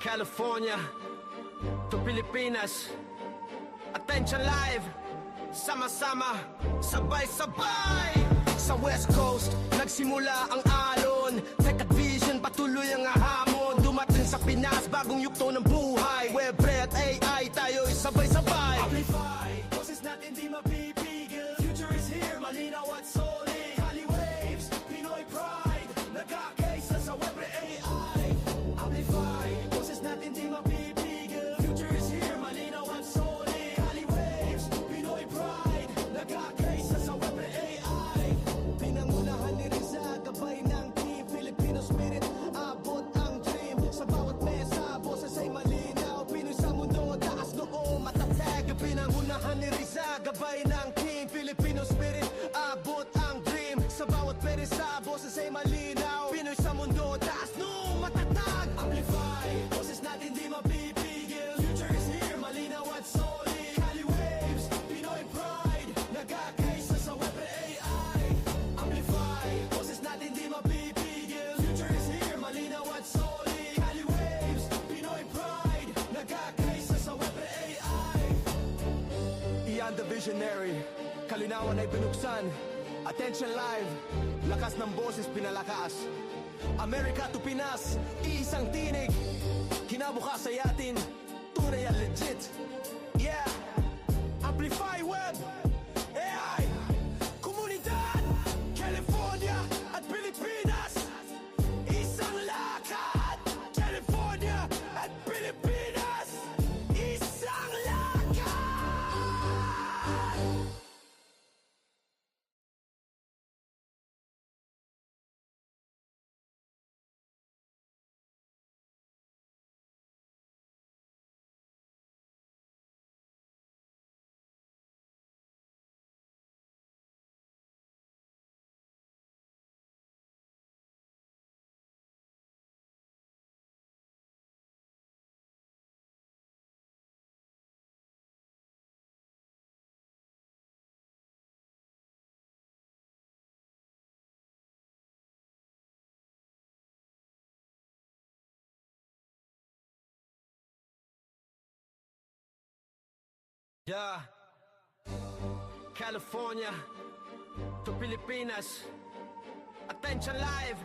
California to Pilipinas. Attention live, sama-sama, sabay-sabay. Sa West Coast, nagsimula ang alon. Tech at vision, patuloy ang hamon. Dumating sa Pinas, bagong yugto ng buhay. Web, at AI, tayo'y sabay-sabay. Amplify, boses natin di mapipigil. Future is here, malinaw at solid. Kali waves, Pinoy pride, nagkakaisa sa web AI. Amplify, boses natin di mapipigil. Future is here, malinaw at solid. Kali waves, Pinoy pride, nagkakaisa sa web AI. Pinangunahan ni Riza, gabay ng team Filipino spirit, abot ang dream. Sa bawat mesa, boses ay malinaw. Pinoy sa mundo, taas noo, matatag. Pinangunahan ni Riza, gabay ng team Filipino spirit, abot ang dream. Sa bawat mesa, boses ay malinaw. Pinoy sa mundo, taas noo, matatag. Amplify, boses natin di mapipigil. Future is here, malinaw at solid. Kali waves, Pinoy pride, nagkakaisa sa web AI. Amplify, boses natin di mapipigil. Future is here, malinaw at solid. Kali waves, Pinoy pride, nagkakaisa sa web AI. Iyan the visionary, kalinawan ay binuksan. Attention live, lakas ng boses pinalakas. Amerika to Pinas, iisang tinig. Kinabukas ay atin, tunay at legit. Yeah, Amplify Web, AI, komunidad, California at Pilipinas. Isang lakad, California at Pilipinas. Isang lakad. California to Pilipinas. Attention live,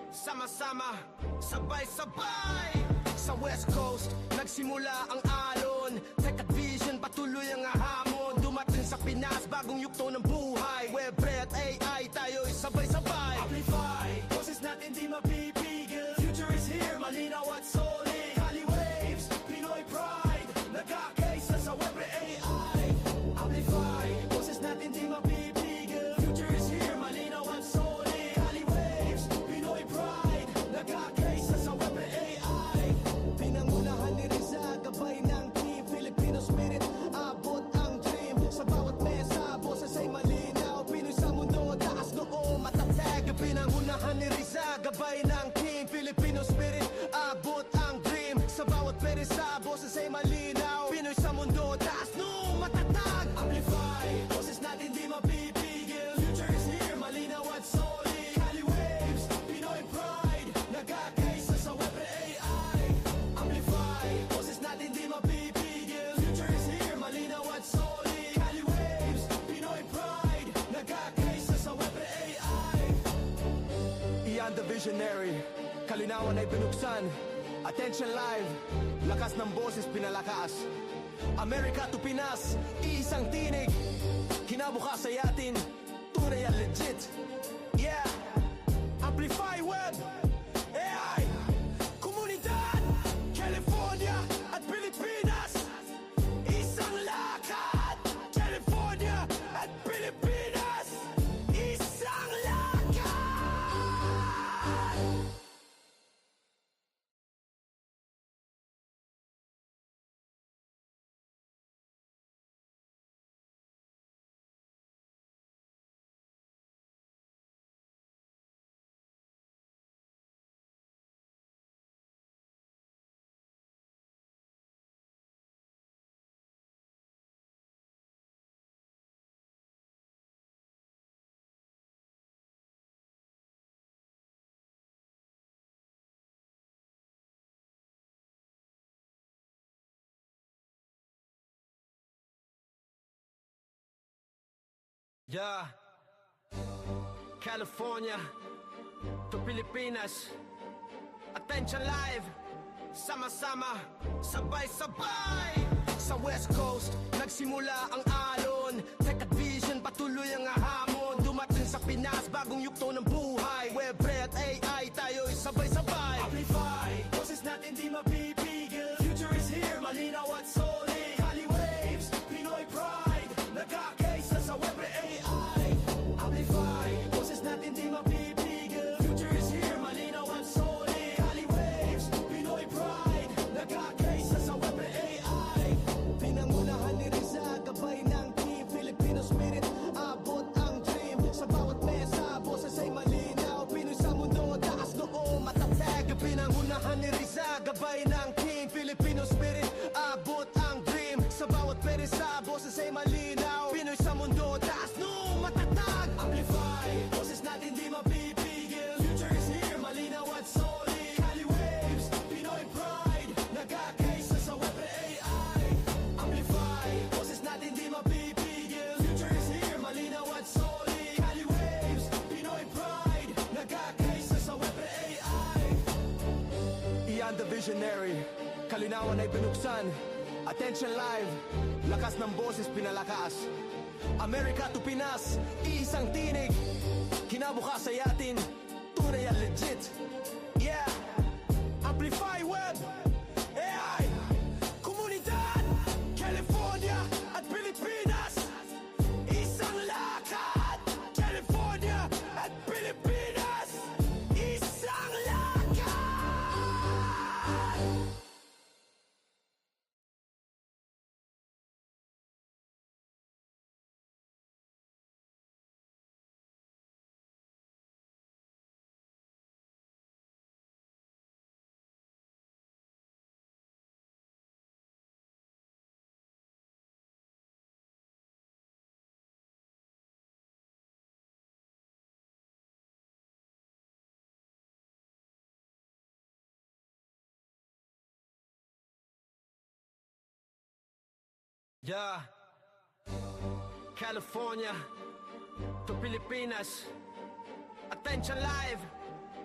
sama-sama, sabay-sabay. Sa West Coast, nagsimula ang alon. Tech at vision, patuloy ang hamon. Dumating sa Pinas, bagong yugto ng buhay. Web, at AI, tayo'y sabay-sabay. Amplify, boses natin di mapipigil. Future is here, malinaw at solid. Kali waves, Pinoy pride, nagkakaisa sa web AI. Amplify, boses natin di mapipigil. Future is here, malinaw at solid. Kali waves, Pinoy pride, nagkakaisa sa web AI. Pinangunahan ni Riza, gabay ng team Filipino spirit, abot ang dream. Sa bawat mesa, boses ay malinaw. Pinoy sa mundo, taas noo, matatag. Pinangunahan ni Riza, gabay ng team Filipino spirit, abot ang dream. Sa bawat mesa, boses ay malinaw. Pinoy sa mundo, taas noo, matatag. Amplify, boses natin di mapipigil. Future is here, malinaw at solid. Kali waves, Pinoy pride, nagkakaisa sa web AI. Amplify, boses natin di mapipigil. Future is here, malinaw at solid. Kali waves, Pinoy pride, nagkakaisa sa web AI. Iyan the visionary, kalinawan ay binuksan. Attention live, lakas ng boses pinalakas. Amerika to Pinas, iisang tinig. Kinabukas ay atin, tunay at legit. Yeah, Amplify Web, Yeah, California to Pilipinas. Attention live, sama-sama, sabay-sabay. Sa West Coast, nagsimula ang alon. Tech at vision, patuloy ang hamon. Dumating sa Pinas, bagong yugto ng buhay. Web, at AI, tayo'y sabay-sabay. Amplify, boses natin di mapipigil. Future is here, malinaw at solid. Cali waves, Pinoy pride, nagkakaisa sa web AI. Amplify, boses natin di mapipigil. Future is here, malinaw at solid. Cali waves, Pinoy pride, nagkakaisa sa web AI. Pinangunahan ni Riza, gabay ng team Filipino spirit, abot ang dream. Sa bawat mesa, boses ay malinaw. Pinoy sa mundo, taas noo, matatag. Pinangunahan ni Riza, gabay ng team Filipino spirit, abot ang dream. Sa bawat peresa, boses ay malinaw. Pinoy sa mundo, taas noo, matatag. Amplify, boses natin di mapipigil. Future is here, malinaw at solid. Cali waves, Pinoy pride, nagkakaisa sa web AI. Amplify, boses natin di mapipigil. Future is here, malinaw at solid. Cali waves, Pinoy pride, nagkakaisa sa web AI. Iyan the visionary, kalinawan ay binuksan. Attention live, lakas ng boses pinalakas. Amerika to Pinas, iisang tinig. Kinabukasan yatin, tunay at legit. Yeah, Amplify Web, AI, komunidad, California at Pilipinas. Isang lakad, California at Pilipinas. Isang lakad. Yeah, California to Pilipinas. Attention live,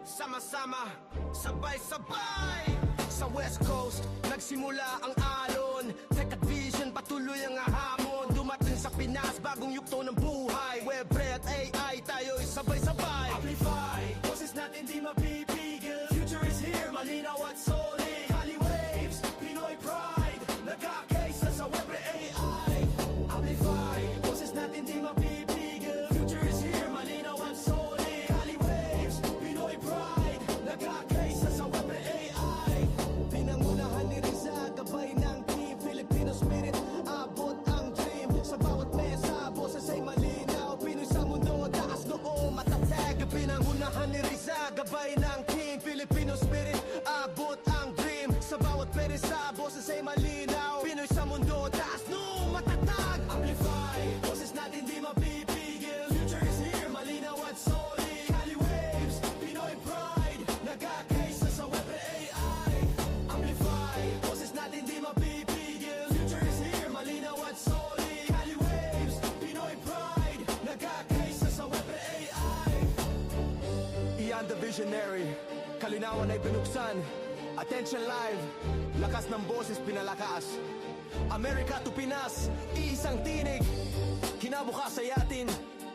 sama-sama, sabay-sabay. Sa West Coast, nagsimula ang alon. Tech at vision, patuloy ang hamon. Dumating sa Pinas, bagong yugto ng buhay. Web, at AI, tayo'y sabay-sabay. Amplify, boses natin di mapipigil. Future is here, malinaw at solid. Cali waves, Pinoy pride, nagkakaisa sa web AI. Amplify, boses natin di mapipigil. Future is here, malinaw at solid. Cali waves, Pinoy pride, nagkakaisa sa web AI. Pinangunahan ni Riza, gabay ng team Filipino spirit, abot ang dream. Sa bawat mesa, boses ay malinaw. Pinoy sa mundo, taas noo, matatag. Pinangunahan ni Riza, gabay ng team Filipino spirit, abot ang dream. Sa bawat peresa, boses ay malinaw. Pinoy sa mundo, taas noo, matatag. Amplify, boses natin di mapipigil. Future is here, malinaw at solid. Cali waves, Pinoy pride, nagkakaisa sa web AI. Amplify, boses natin di mapipigil. Future is here, malinaw at solid. Cali waves, Pinoy pride, nagkakaisa sa web AI. Iyan the visionary, kalinawan ay binuksan. Attention live, lakas ng boses pinalakas. Amerika to Pinas, iisang tinig. Kinabukasan yatin,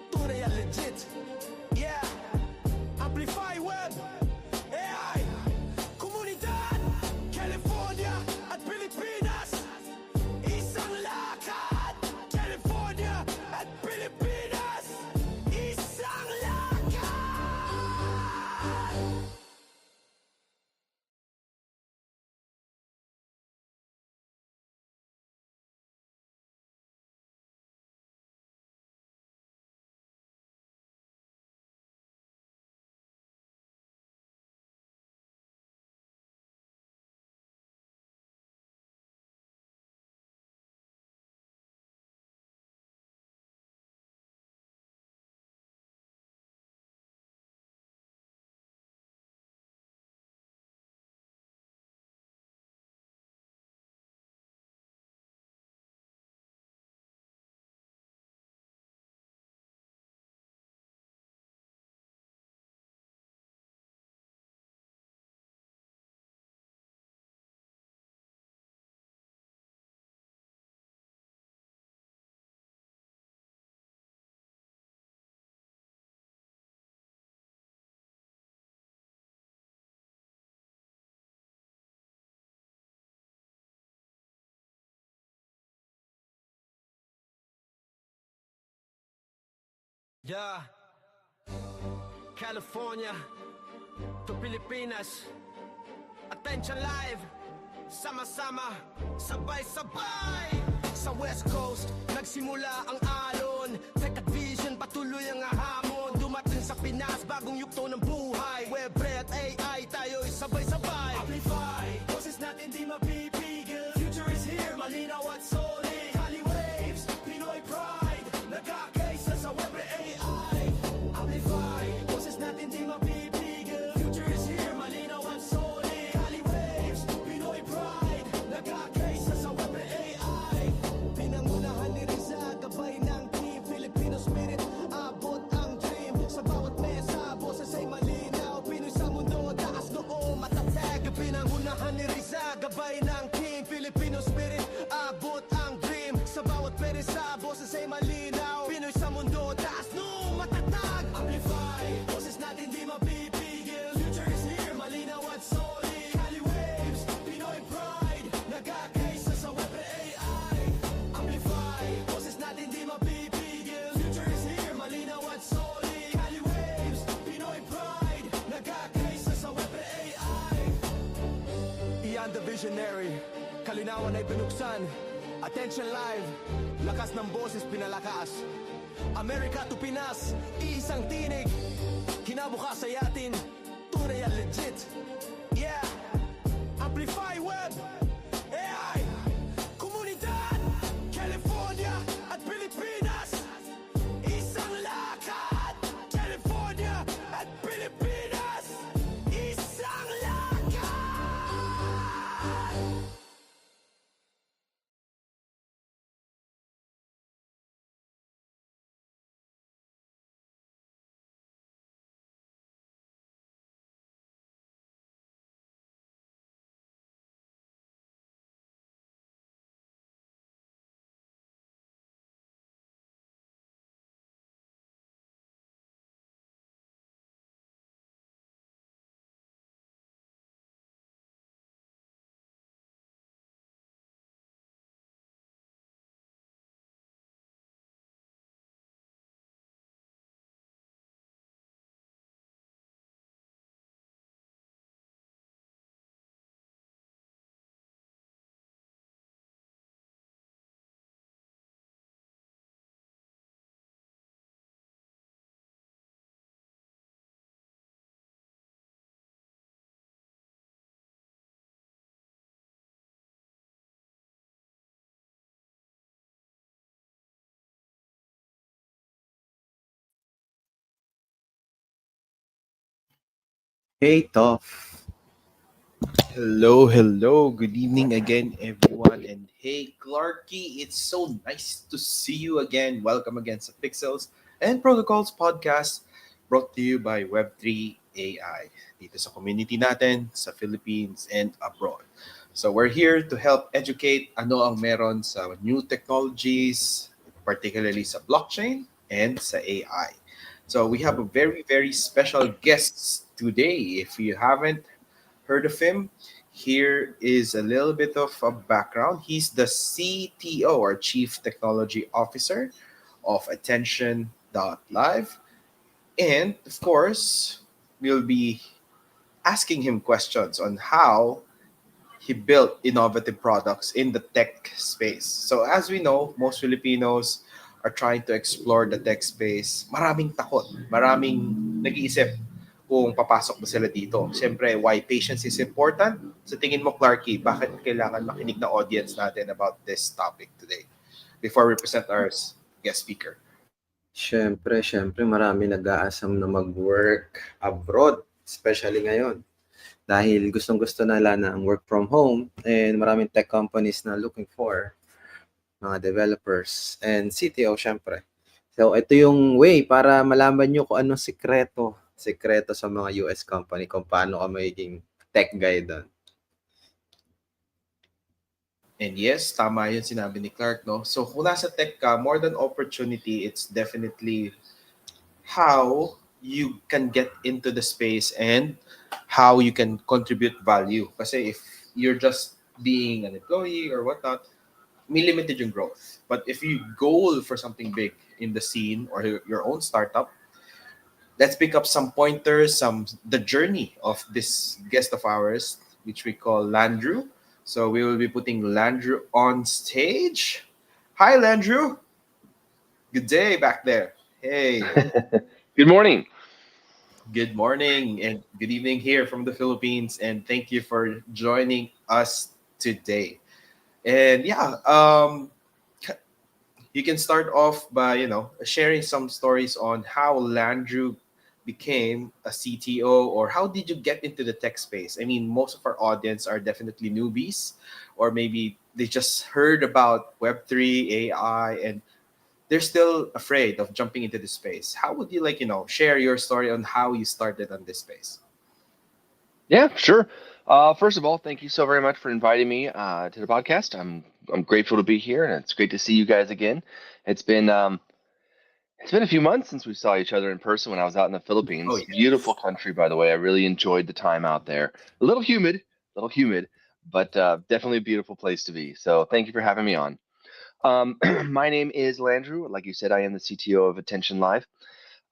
tunay at legit. Yeah, Amplify Web, Yeah, California to Pilipinas. Attention live, sama-sama, sabay-sabay. Sa West Coast, nagsimula ang alon. Tech at vision, patuloy ang hamon. Dumating sa Pinas, bagong yugto ng buhay. Web at AI, tayo'y sabay-sabay. Amplify, boses natin di mapipigil. Future is here, malinaw at solid. Kali waves, Pinoy pride, nagkakaisa sa web at AI. Amplify, boses natin di mapipigil. Future is here, malinaw at solid. Kali waves, Pinoy pride, nagkakaisa sa web at AI. Pinangunahan ni Riza, gabay ng team Filipino spirit, abot ang dream. Sa bawat mesa, boses ay malinaw. Pinoy sa mundo, taas noo, matatag. Pinangunahan ni Riza, gabay ng team Filipino spirit, abot ang dream. Sa bawat mesa, boses ay malinaw. Pinoy sa mundo, taas noo, matatag. Amplify, boses natin di mapipigil. Future is here, malinaw at solid. Kali waves, Pinoy pride, nagkakaisa sa web at AI. Amplify, boses natin di mapipigil. Future is here, malinaw at solid. Kali waves, Pinoy pride, nagkakaisa sa web at AI. Iyan the visionary, kalinawan ay binuksan. Attention live, lakas ng boses pinalakas. Amerika to Pinas, iisang tinig. Kinabukas ay atin, tunay at legit. Yeah, Amplify Web, AI, komunidad, California at Pilipinas. Isang lakad, California at Pilipinas. Isang lakad. Hey, Toff. Hello, hello. Good evening again, everyone. And hey, Clarky, it's so nice to see you again. Welcome again to Pixels and Protocols podcast brought to you by Web3 AI dito sa community natin sa Philippines and abroad. So we're here to help educate ano ang meron sa new technologies, particularly sa blockchain and sa AI. So we have a very, very special guest today. If you haven't heard of him, here is a little bit of a background. He's the CTO or Chief Technology Officer of Attention.live. And of course, we'll be asking him questions on how he built innovative products in the tech space. So as we know, most Filipinos are trying to explore the tech space. Maraming takot, maraming nag-iisip kung papasok ba sila dito. Siyempre, why patience is important. Sa tingin mo, Clarky, bakit kailangan makinig na audience natin about this topic today? Before we present our guest speaker. Siyempre, marami nag-aasam na mag-work abroad, especially ngayon. Dahil gustong-gusto nila na ang work from home and maraming tech companies na looking for mga developers and CTO, syempre. So, ito yung way para malaman nyo kung anong sikreto sa mga US company kung paano ka magiging tech guy doon. And yes, tama yun sinabi ni Clark, no? So kung nasa tech ka, more than opportunity, it's definitely how you can get into the space and how you can contribute value. Kasi if you're just being an employee or whatnot, may limited yung growth. But if you goal for something big in the scene or your own startup, let's pick up some pointers, some the journey of this guest of ours, which we call Landrew. So we will be putting Landrew on stage. Hi, Landrew. Good day back there. Hey, Good morning. good morning and good evening here from the Philippines, and thank you for joining us today. And yeah, you can start off by sharing some stories on how Landrew became a CTO, or how did you get into the tech space. I mean, most of our audience are definitely newbies, or maybe they just heard about Web3 AI, and they're still afraid of jumping into this space. How would you share your story on how you started on this space? Yeah, sure. First of all, thank you so very much for inviting me to the podcast. I'm grateful to be here, and it's great to see you guys again. It's been um, it's been a few months since we saw each other in person when I was out in the Oh Philippines. Beautiful yes. country, by the way. I really enjoyed the time out there. A little humid, but definitely a beautiful place to be. So thank you for having me on. My name is Landrew. Like you said, I am the CTO of Attention Live.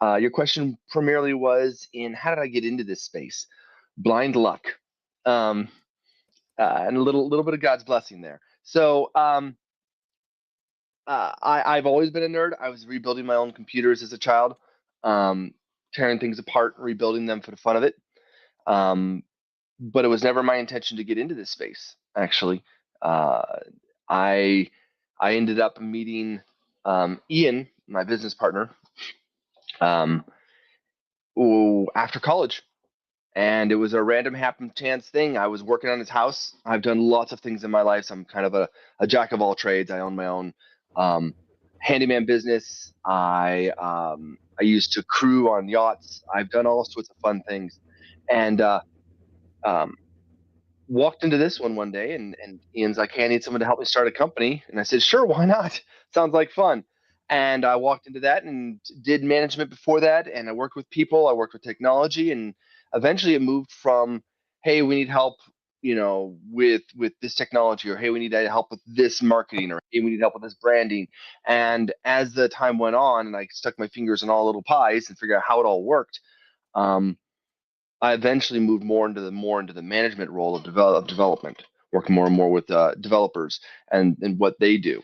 Your question primarily was in how did I get into this space? Blind luck, um, and a little bit of God's blessing there. I've always been a nerd. I was rebuilding my own computers as a child, um, tearing things apart, rebuilding them for the fun of it. Um, but it was never my intention to get into this space. Actually, uh, I I ended up meeting Ian, my business partner, um, after college, and it was a random happen chance thing. I was working on his house. I've done lots of things in my life, so I'm kind of a jack of all trades. I own my own um, handyman business. I used to crew on yachts. I've done all sorts of fun things, and um, walked into this one day, and Ian's like, "Hey, I need someone to help me start a company." And I said, "Sure, why not? Sounds like fun." And I walked into that and did management before that, and I worked with people, I worked with technology, and eventually it moved from, "Hey, we need help, with this technology," or "Hey, we need help with this marketing," or "Hey, we need help with this branding." And as the time went on, and I stuck my fingers in all little pies and figured out how it all worked, um, I eventually moved more into the management role of development, working more and more with developers and what they do.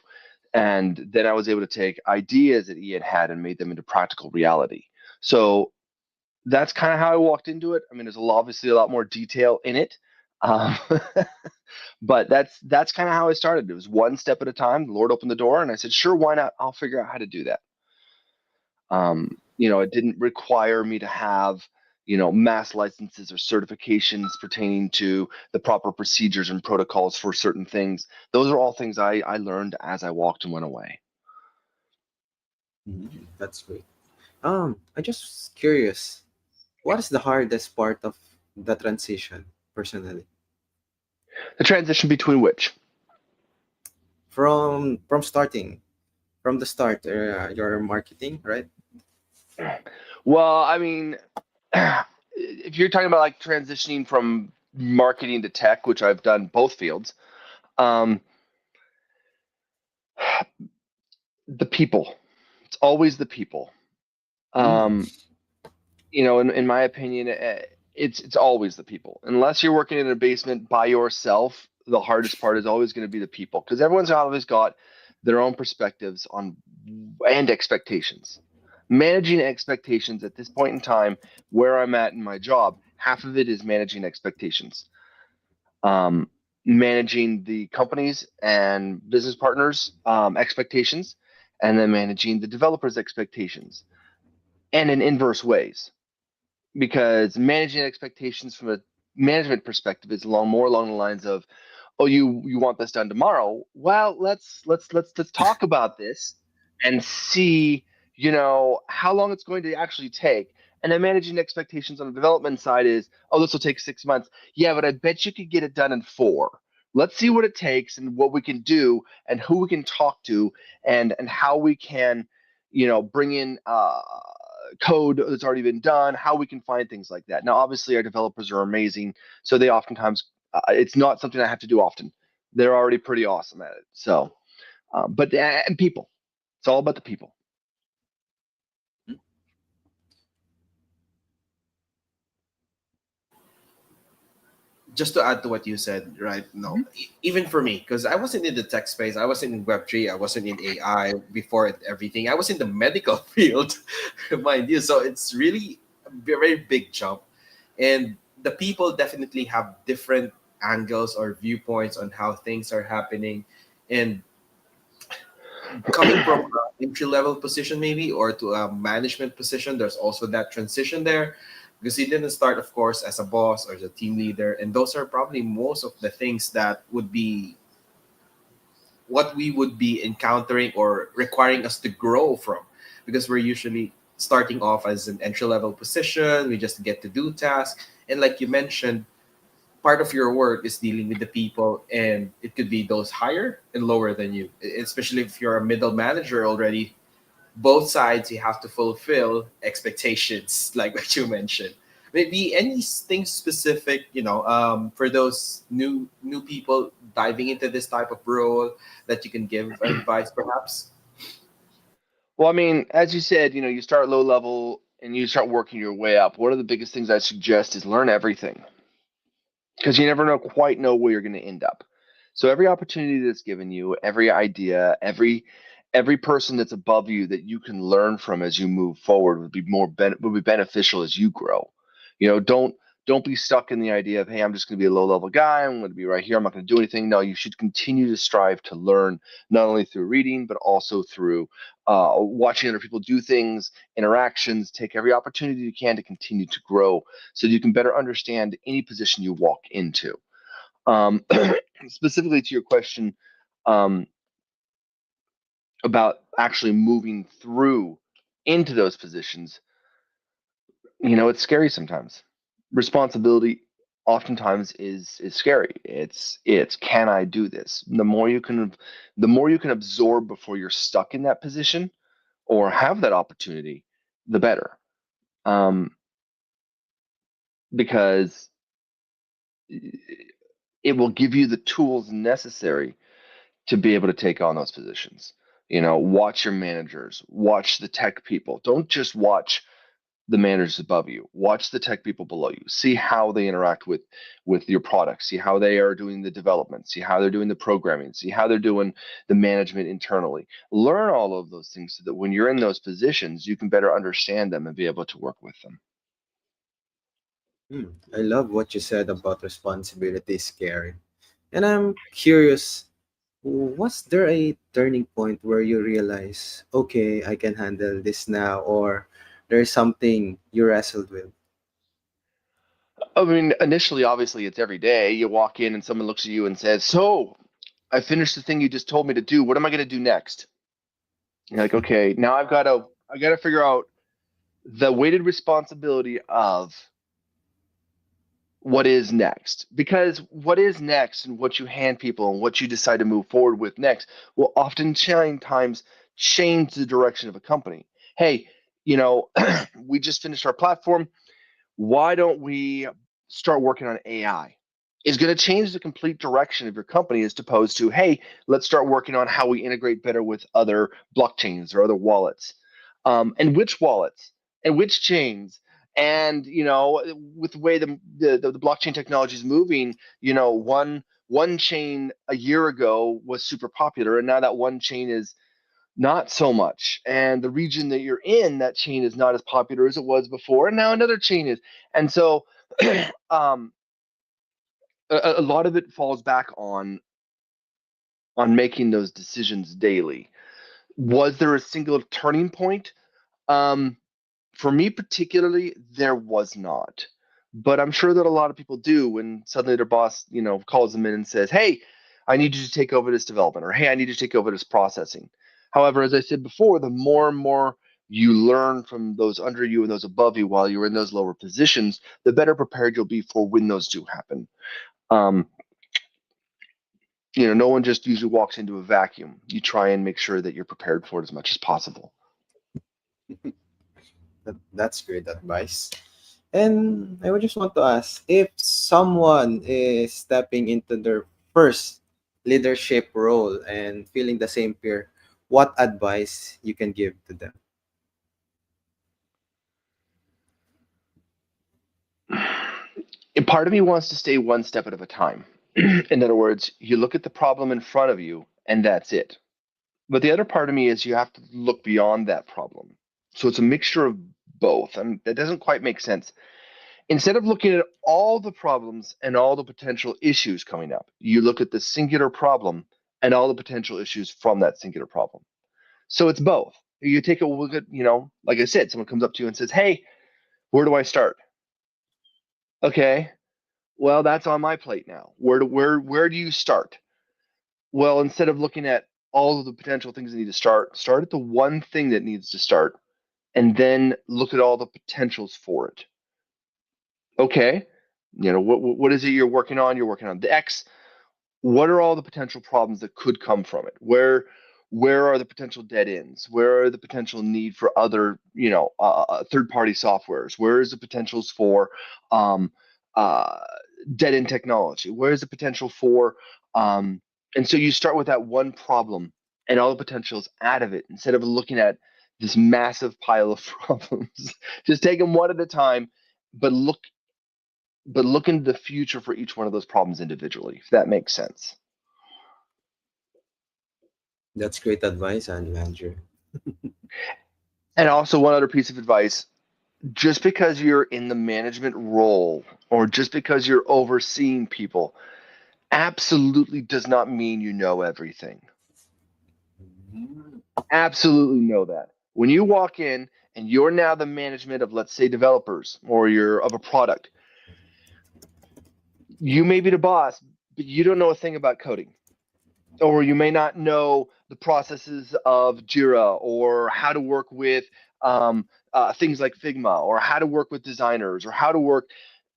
And then I was able to take ideas that Ian had and made them into practical reality. So that's kind of how I walked into it. I mean, obviously a lot more detail in it, um, but that's kind of how I started. It was one step at a time. The Lord opened the door, and I said, "Sure, why not? I'll figure out how to do that." It didn't require me to have, mass licenses or certifications pertaining to the proper procedures and protocols for certain things. Those are all things I learned as I walked and went away. That's great. I just curious, what is the hardest part of the transition personally? The transition between which? From starting, from the start, your marketing, right? Well, I mean, if you're talking about like transitioning from marketing to tech, which I've done both fields, um, the people. It's always the people. Mm. Um, in my opinion, it's always the people. Unless you're working in a basement by yourself, the hardest part is always going to be the people, because everyone's always got their own perspectives on and expectations. Managing expectations at this point in time, where I'm at in my job, half of it is managing expectations. Um, Managing the companies and business partners' expectations, and then managing the developers' expectations, and in inverse ways, because managing expectations from a management perspective is more along the lines of, "Oh, you want this done tomorrow? Well, let's talk about this and see, how long it's going to actually take." And then managing expectations on the development side is, "Oh, this will take 6 months. Yeah, but I bet you could get it done in 4. Let's see what it takes and what we can do and who we can talk to, and how we can, bring in code that's already been done, how we can find things like that." Now, obviously, our developers are amazing, so they oftentimes, it's not something I have to do often. They're already pretty awesome at it. So, But and people, it's all about the people. Just to add to what you said, right? No, Mhm. even for me, because I wasn't in the tech space, I wasn't in Web3, I wasn't in AI before everything. I was in the medical field, mind you. So it's really a very big jump, and the people definitely have different angles or viewpoints on how things are happening, and coming from an entry level position maybe or to a management position, there's also that transition there because he didn't start of course as a boss or as a team leader, and those are probably most of the things that would be what we would be encountering or requiring us to grow from, because we're usually starting off as an entry level position, we just get to do tasks, and like you mentioned, part of your work is dealing with the people, and it could be those higher and lower than you, especially if you're a middle manager already. Both sides you have to fulfill expectations like what you mentioned. Maybe anything specific, for those new people diving into this type of role that you can give advice perhaps. Well, I mean, as you said, you start low level and you start working your way up. One of the biggest things I suggest is learn everything because you never quite know where you're going to end up. So every opportunity that's given you, every idea, every person that's above you that you can learn from as you move forward would be beneficial as you grow. Don't be stuck in the idea of, hey, I'm just going to be a low level guy. I'm going to be right here. I'm not going to do anything. No, you should continue to strive to learn, not only through reading but also through watching other people do things, interactions. Take every opportunity you can to continue to grow so you can better understand any position you walk into. Um, Specifically to your question, um, about actually moving through into those positions, it's scary sometimes. Responsibility oftentimes is scary. It's can I do this? The more you can absorb before you're stuck in that position or have that opportunity, the better. Um, because it will give you the tools necessary to be able to take on those positions. Watch your managers, watch the tech people. Don't just watch the managers above you. Watch the tech people below you. See how they interact with your product. See how they are doing the development. See how they're doing the programming. See how they're doing the management internally. Learn all of those things so that when you're in those positions, you can better understand them and be able to work with them. I love what you said about responsibility is scary. And I'm curious, was there a turning point where you realize, okay, I can handle this now, or there's something you wrestled with? I mean, initially, obviously, it's every day. You walk in and someone looks at you and says, "So, I finished the thing you just told me to do. What am I going to do next?" You're like, "Okay, now I got to figure out the weighted responsibility of what is next, because what is next and what you hand people and what you decide to move forward with next will oftentimes change the direction of a company. Hey, we just finished our platform. Why don't we start working on AI? Is going to change the complete direction of your company as opposed to, hey, let's start working on how we integrate better with other blockchains or other wallets, and which wallets and which chains. And with the way the blockchain technology is moving, one chain a year ago was super popular, and now that one chain is not so much. And the region that you're in, that chain is not as popular as it was before, and now another chain is. And so, um, a lot of it falls back on making those decisions daily. Was there a single turning point? Um, for me particularly, there was not. But I'm sure that a lot of people do when suddenly their boss, calls them in and says, "Hey, I need you to take over this development," or "Hey, I need you to take over this processing." However, as I said before, the more and more you learn from those under you and those above you while you're in those lower positions, the better prepared you'll be for when those do happen. Um, no one just usually walks into a vacuum. You try and make sure that you're prepared for it as much as possible. That's great advice. And I would just want to ask if someone is stepping into their first leadership role and feeling the same fear, what advice you can give to them? And part of me wants to stay one step at a time. In other words, you look at the problem in front of you and that's it. But the other part of me is you have to look beyond that problem. So it's a mixture of both. And that doesn't quite make sense. Instead of looking at all the problems and all the potential issues coming up, you look at the singular problem and all the potential issues from that singular problem. So it's both. You take a look at, like I said, someone comes up to you and says, "Hey, where do I start?" Okay, well, that's on my plate now. Where do you start? Well, instead of looking at all of the potential things that need to start at the one thing that needs to start, and then look at all the potentials for it. Okay, what is it you're working on? You're working on the X. What are all the potential problems that could come from it? Where are the potential dead ends? Where are the potential need for other, third-party softwares? Where is the potentials for um, uh, dead end technology? Where is the potential for, and so you start with that one problem and all the potentials out of it instead of looking at this massive pile of problems. Just take them one at a time, but look into the future for each one of those problems individually, if that makes sense. That's great advice, Andrew. And also, one other piece of advice, just because you're in the management role or just because you're overseeing people absolutely does not mean you know everything. Absolutely know that. When you walk in and you're now the management of, let's say, developers, or you're of a product, you may be the boss, but you don't know a thing about coding. Or you may not know the processes of Jira or how to work with things like Figma or how to work with designers or how to work.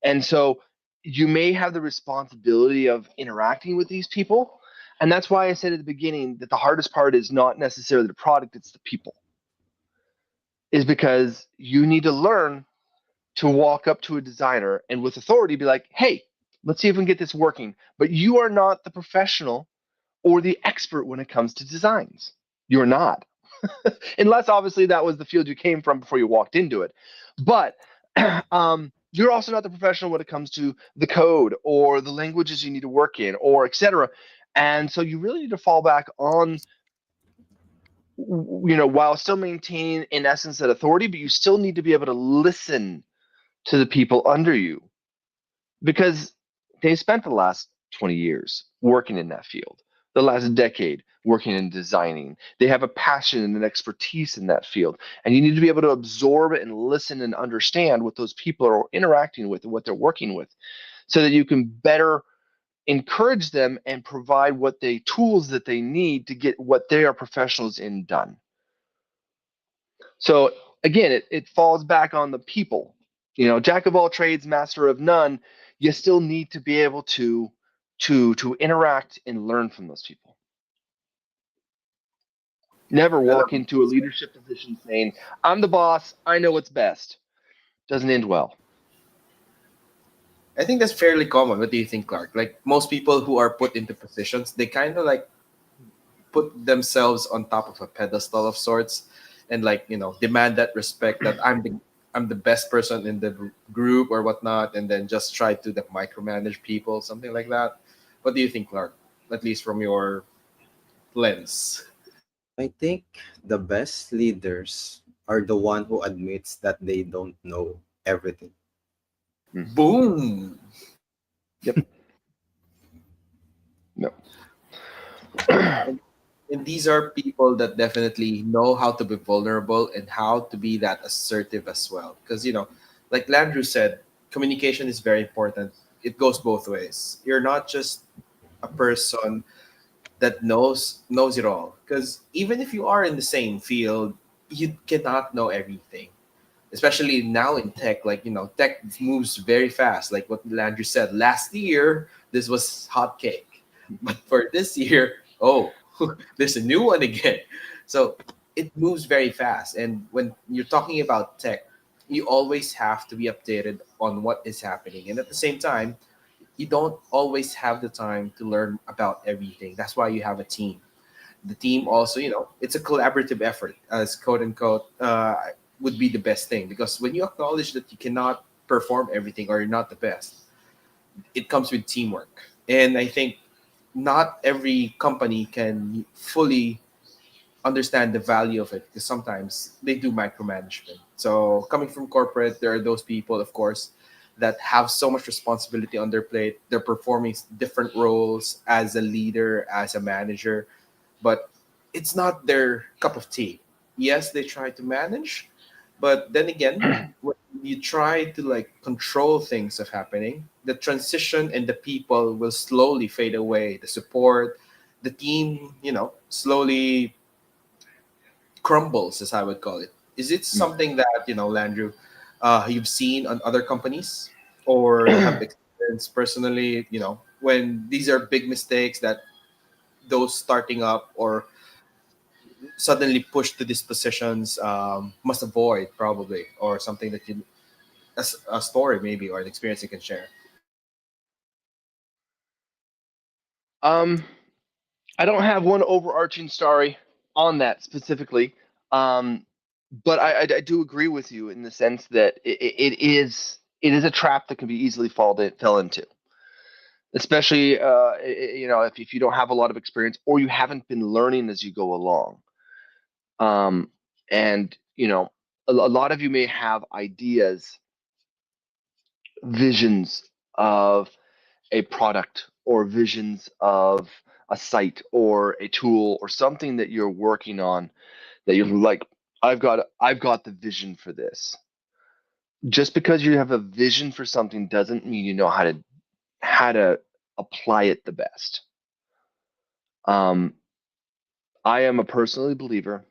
And so you may have the responsibility of interacting with these people. And that's why I said at the beginning that the hardest part is not necessarily the product, it's the people. Is because you need to learn to walk up to a designer and with authority be like, "Hey, let's see if we can get this working." But you are not the professional or the expert when it comes to designs. You're not. Unless obviously that was the field you came from before you walked into it. But you're also not the professional when it comes to the code or the languages you need to work in or etc. And so you really need to fall back on, while still maintaining in essence that authority, but you still need to be able to listen to the people under you because they spent the last 20 years working in that field, the last decade working in designing. They have a passion and an expertise in that field. And you need to be able to absorb it and listen and understand what those people are interacting with and what they're working with so that you can better encourage them and provide what they tools that they need to get what they are professionals in done. So again, it falls back on the people. Jack of all trades, master of none. You still need to be able to interact and learn from those people. Never I walk love into a leadership position saying, "I'm the boss, I know what's best." Doesn't end well. I think that's fairly common. What do you think, Clark? Like most people who are put into positions, they kind of like put themselves on top of a pedestal of sorts, and like demand that respect that I'm the best person in the group or whatnot, and then just try to like, micromanage people, something like that. What do you think, Clark? At least from your lens. I think the best leaders are the one who admits that they don't know everything. Hmm. Boom. Yep. No. And these are people that definitely know how to be vulnerable and how to be that assertive as well. Because, like Landrew said, communication is very important. It goes both ways. You're not just a person that knows it all. Because even if you are in the same field, you cannot know everything. Especially now in tech, like tech moves very fast. Like what Landry said, last year this was hot cake, but for this year, oh, there's a new one again. So it moves very fast, and when you're talking about tech, you always have to be updated on what is happening, and at the same time, you don't always have the time to learn about everything. That's why you have a team. The team also, it's a collaborative effort, as quote unquote, would be the best thing, because when you acknowledge that you cannot perform everything or you're not the best, it comes with teamwork. And I think not every company can fully understand the value of it, because sometimes they do micromanagement. So coming from corporate, there are those people, of course, that have so much responsibility on their plate. They're performing different roles as a leader, as a manager, but it's not their cup of tea. Yes, they try to manage, but then again, when you try to like control things of happening, the transition and the people will slowly fade away. The support, the team, slowly crumbles, as I would call it. Is it something that, Landrew, you've seen on other companies or have experienced personally, when these are big mistakes that those starting up or suddenly pushed to these positions must avoid, probably, or something that you, a story maybe, or an experience you can share? Um, I don't have one overarching story on that specifically, um, but I do agree with you in the sense that it is a trap that can be easily fell into, especially if you don't have a lot of experience or you haven't been learning as you go along. Um, and a lot of you may have ideas, visions of a product or visions of a site or a tool or something that you're working on that you're like, I've got the vision for this. Just because you have a vision for something doesn't mean you know how to apply it the best. um, I am a personally believer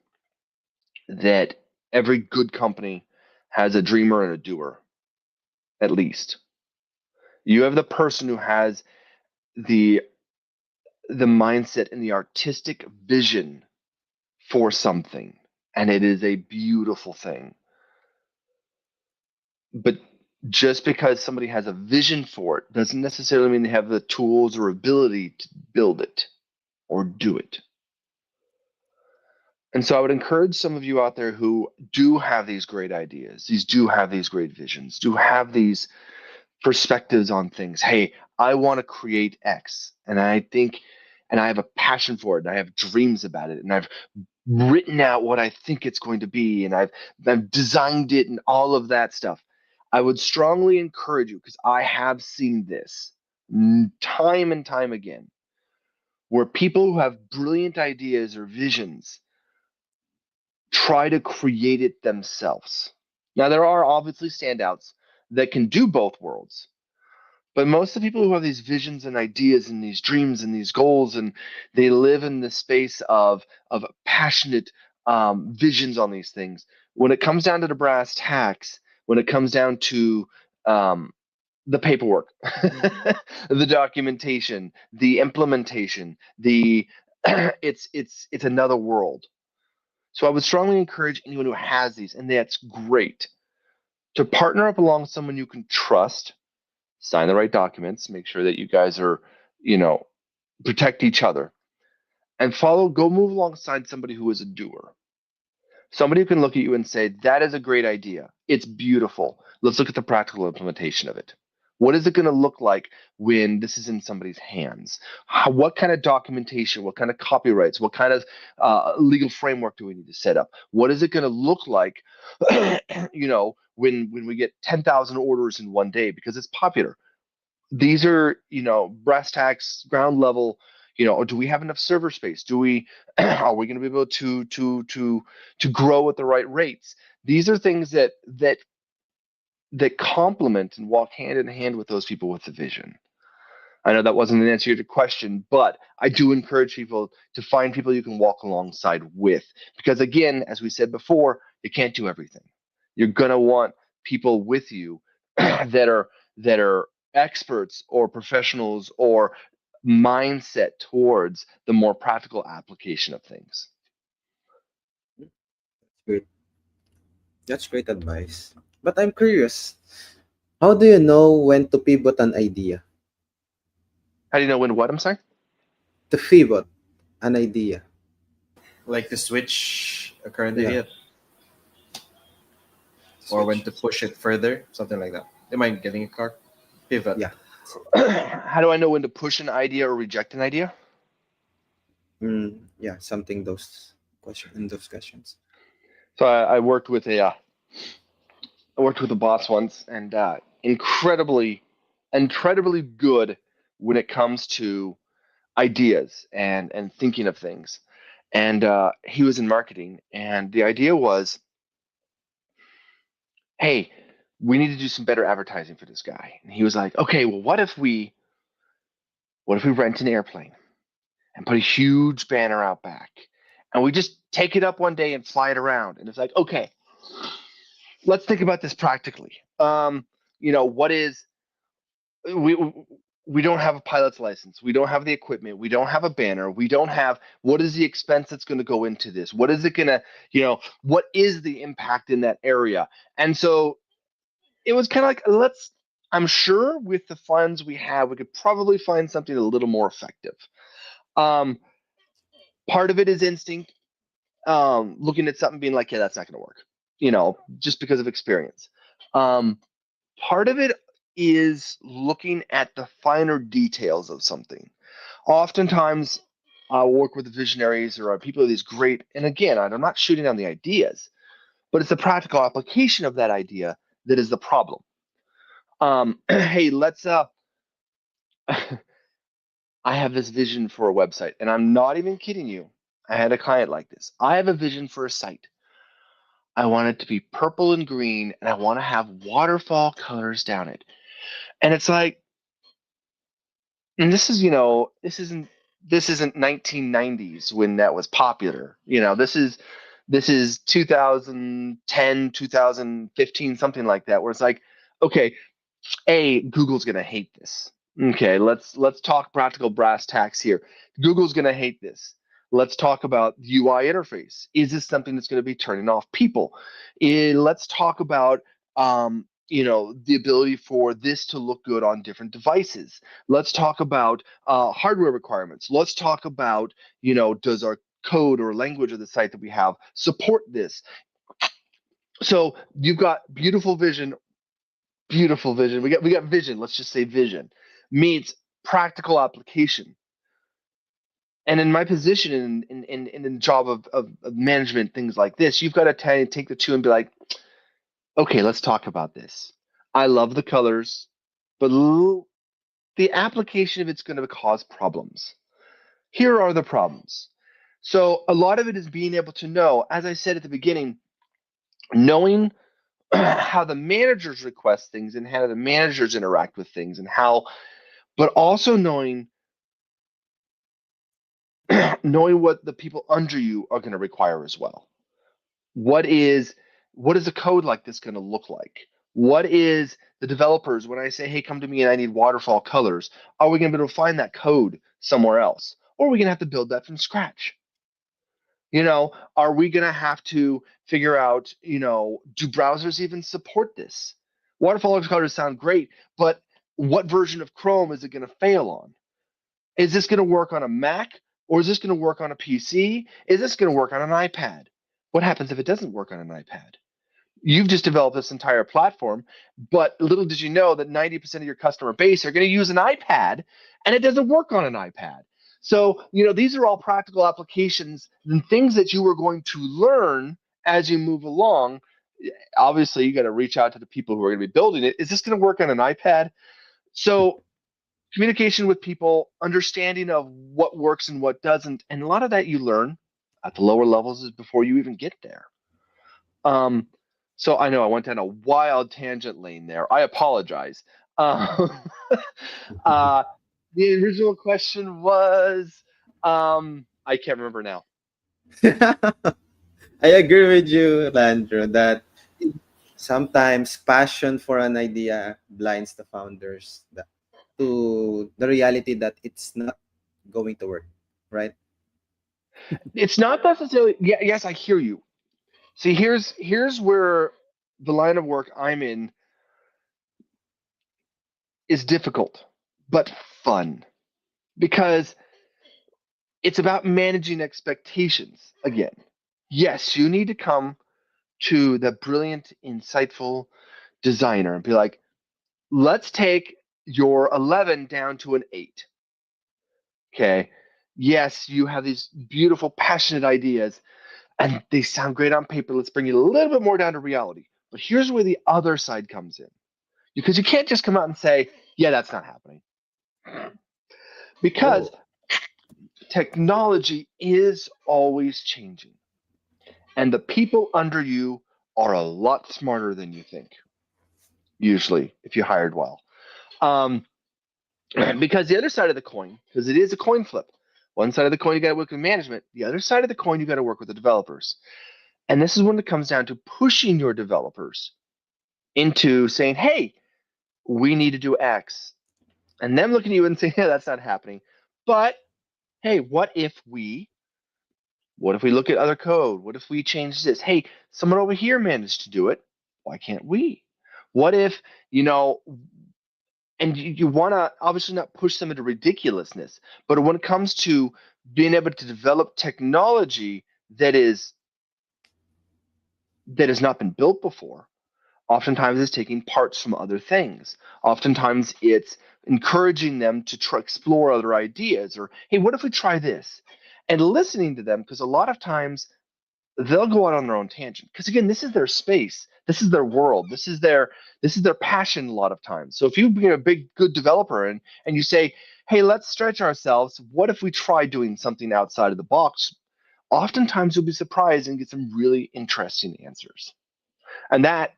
that every good company has a dreamer and a doer, at least. You have the person who has the the mindset and the artistic vision for something, and it is a beautiful thing. But just because somebody has a vision for it doesn't necessarily mean they have the tools or ability to build it or do it. And so I would encourage some of you out there who do have these great ideas, these do have these great visions, do have these perspectives on things. Hey, I want to create X, and I think, and I have a passion for it, and I have dreams about it, and I've written out what I think it's going to be, and I've designed it, and all of that stuff. I would strongly encourage you, because I have seen this time and time again, where people who have brilliant ideas or visions try to create it themselves. Now, there are obviously standouts that can do both worlds. But most of the people who have these visions and ideas and these dreams and these goals, and they live in the space of passionate visions on these things. When it comes down to the brass tacks, when it comes down to um, the paperwork, the documentation, the implementation, the it's another world. So I would strongly encourage anyone who has these, and that's great, to partner up along someone you can trust, sign the right documents, make sure that you guys are, you know, protect each other, and go move alongside somebody who is a doer. Somebody who can look at you and say, that is a great idea. It's beautiful. Let's look at the practical implementation of it. What is it going to look like when this is in somebody's hands? What kind of documentation, what kind of copyrights, what kind of legal framework do we need to set up? What is it going to look like, when we get 10,000 orders in one day because it's popular? These are, brass tacks, ground level. Do we have enough server space? Do we are we going to be able to grow at the right rates? These are things that complement and walk hand in hand with those people with the vision. I know that wasn't an answer to your question, but I do encourage people to find people you can walk alongside with. Because again, as we said before, you can't do everything. You're gonna want people with you that are experts or professionals or mindset towards the more practical application of things. Great. That's great advice. But I'm curious, how do you know when to pivot an idea? How do you know when to what? I'm sorry. To pivot an idea. Like to switch a current Yeah. idea, or when Switch. to push it further, something like that. Am I getting a car? Pivot. Yeah. How do I know when to push an idea or reject an idea? Yeah, something those questions. So I worked with a boss once, and incredibly good when it comes to ideas and thinking of things. And he was in marketing, and the idea was, hey, we need to do some better advertising for this guy. And he was like, okay, well, what if we rent an airplane and put a huge banner out back, and we just take it up one day and fly it around? And it's like, okay, let's think about this practically. What is we we don't have a pilot's license. We don't have the equipment. We don't have a banner. We don't have what is the expense that's going to go into this? What is it going to, what is the impact in that area? And so it was kind of like, I'm sure with the funds we have, we could probably find something a little more effective. Um, Part of it is instinct, looking at something being like, yeah, that's not going to work, just because of experience. Part of it is looking at the finer details of something. Oftentimes, I'll work with visionaries or people of these great, and again, I'm not shooting down the ideas, but it's the practical application of that idea that is the problem. Hey, I have this vision for a website, and I'm not even kidding you. I had a client like this. I have a vision for a site. I want it to be purple and green, and I want to have waterfall colors down it. And it's like, and this isn't 1990s when that was popular. This is 2010, 2015, something like that, where it's like, okay, Google's gonna hate this. Okay, let's talk practical brass tacks here. Google's gonna hate this. Let's talk about UI interface. Is this something that's going to be turning off people? Let's talk about the ability for this to look good on different devices. Let's talk about hardware requirements. Let's talk about does our code or language of the site that we have support this? So you've got beautiful vision. Beautiful vision. We got vision. Let's just say vision meets practical application. And in my position in the job of management, things like this, you've got to take the two and be like, okay, let's talk about this. I love the colors, but the application of it's going to cause problems. Here are the problems. So a lot of it is being able to know, as I said at the beginning, knowing how the managers request things and how the managers interact with things but also knowing what the people under you are going to require as well. What is a code like this going to look like? What is the developers, when I say, hey, come to me and I need waterfall colors, are we going to be able to find that code somewhere else? Or are we going to have to build that from scratch? Are we going to have to figure out, do browsers even support this? Waterfall colors sound great, but what version of Chrome is it going to fail on? Is this going to work on a Mac, or is this going to work on a PC? Is this going to work on an iPad? What happens if it doesn't work on an iPad? You've just developed this entire platform, but little did you know that 90% of your customer base are going to use an iPad, and it doesn't work on an iPad. So, these are all practical applications and things that you are going to learn as you move along. Obviously, you got to reach out to the people who are going to be building it. Is this going to work on an iPad? So, communication with people, understanding of what works and what doesn't, and a lot of that you learn at the lower levels is before you even get there. So I know I went down a wild tangent lane there. I apologize. Uh, the original question was, I can't remember now. I agree with you, Landrew, that sometimes passion for an idea blinds the founders to the reality that it's not going to work, right? It's not necessarily. Yeah, yes, I hear you. See, here's where the line of work I'm in is difficult, but fun. because it's about managing expectations again. Yes, you need to come to the brilliant, insightful designer and be like, let's take your 11 down to an 8. Okay. Yes, you have these beautiful, passionate ideas and they sound great on paper. Let's bring it a little bit more down to reality. But here's where the other side comes in because you can't just come out and say, yeah, that's not happening. Because Oh, technology is always changing. And the people under you are a lot smarter than you think, usually, if you hired well. Um, because the other side of the coin, because it is a coin flip, one side of the coin you got to work with management, the other side of the coin you got to work with the developers. And this is when it comes down to pushing your developers into saying, hey, we need to do X. And them looking at you and saying, yeah, that's not happening. But hey, what if we look at other code? What if we change this? Hey, someone over here managed to do it. Why can't we? What if, you know, and you want to obviously not push them into ridiculousness, but when it comes to being able to develop technology that is that has not been built before, oftentimes it's taking parts from other things. Oftentimes it's encouraging them to explore other ideas or, hey, what if we try this? And listening to them, because a lot of times they'll go out on their own tangent. Because again, this is their space. This is their world. This is their passion a lot of times. So if you be a big good developer and you say, hey, let's stretch ourselves, what if we try doing something outside of the box? Oftentimes you'll be surprised and get some really interesting answers. And that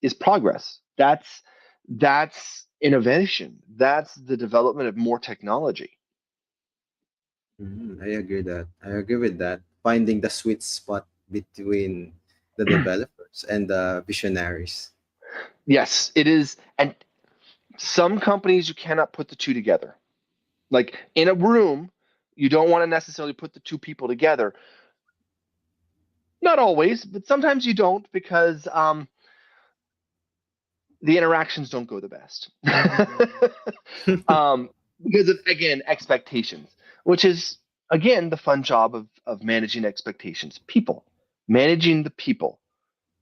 is progress. That's innovation. That's the development of more technology. I agree that. I agree with that. Finding the sweet spot between the developers and the visionaries. Yes, it is. And some companies you cannot put the two together. Like in a room, you don't want to necessarily put the two people together. Not always, but sometimes you don't because the interactions don't go the best. Because of, again, expectations, which is, again, the fun job of managing expectations. People, managing the people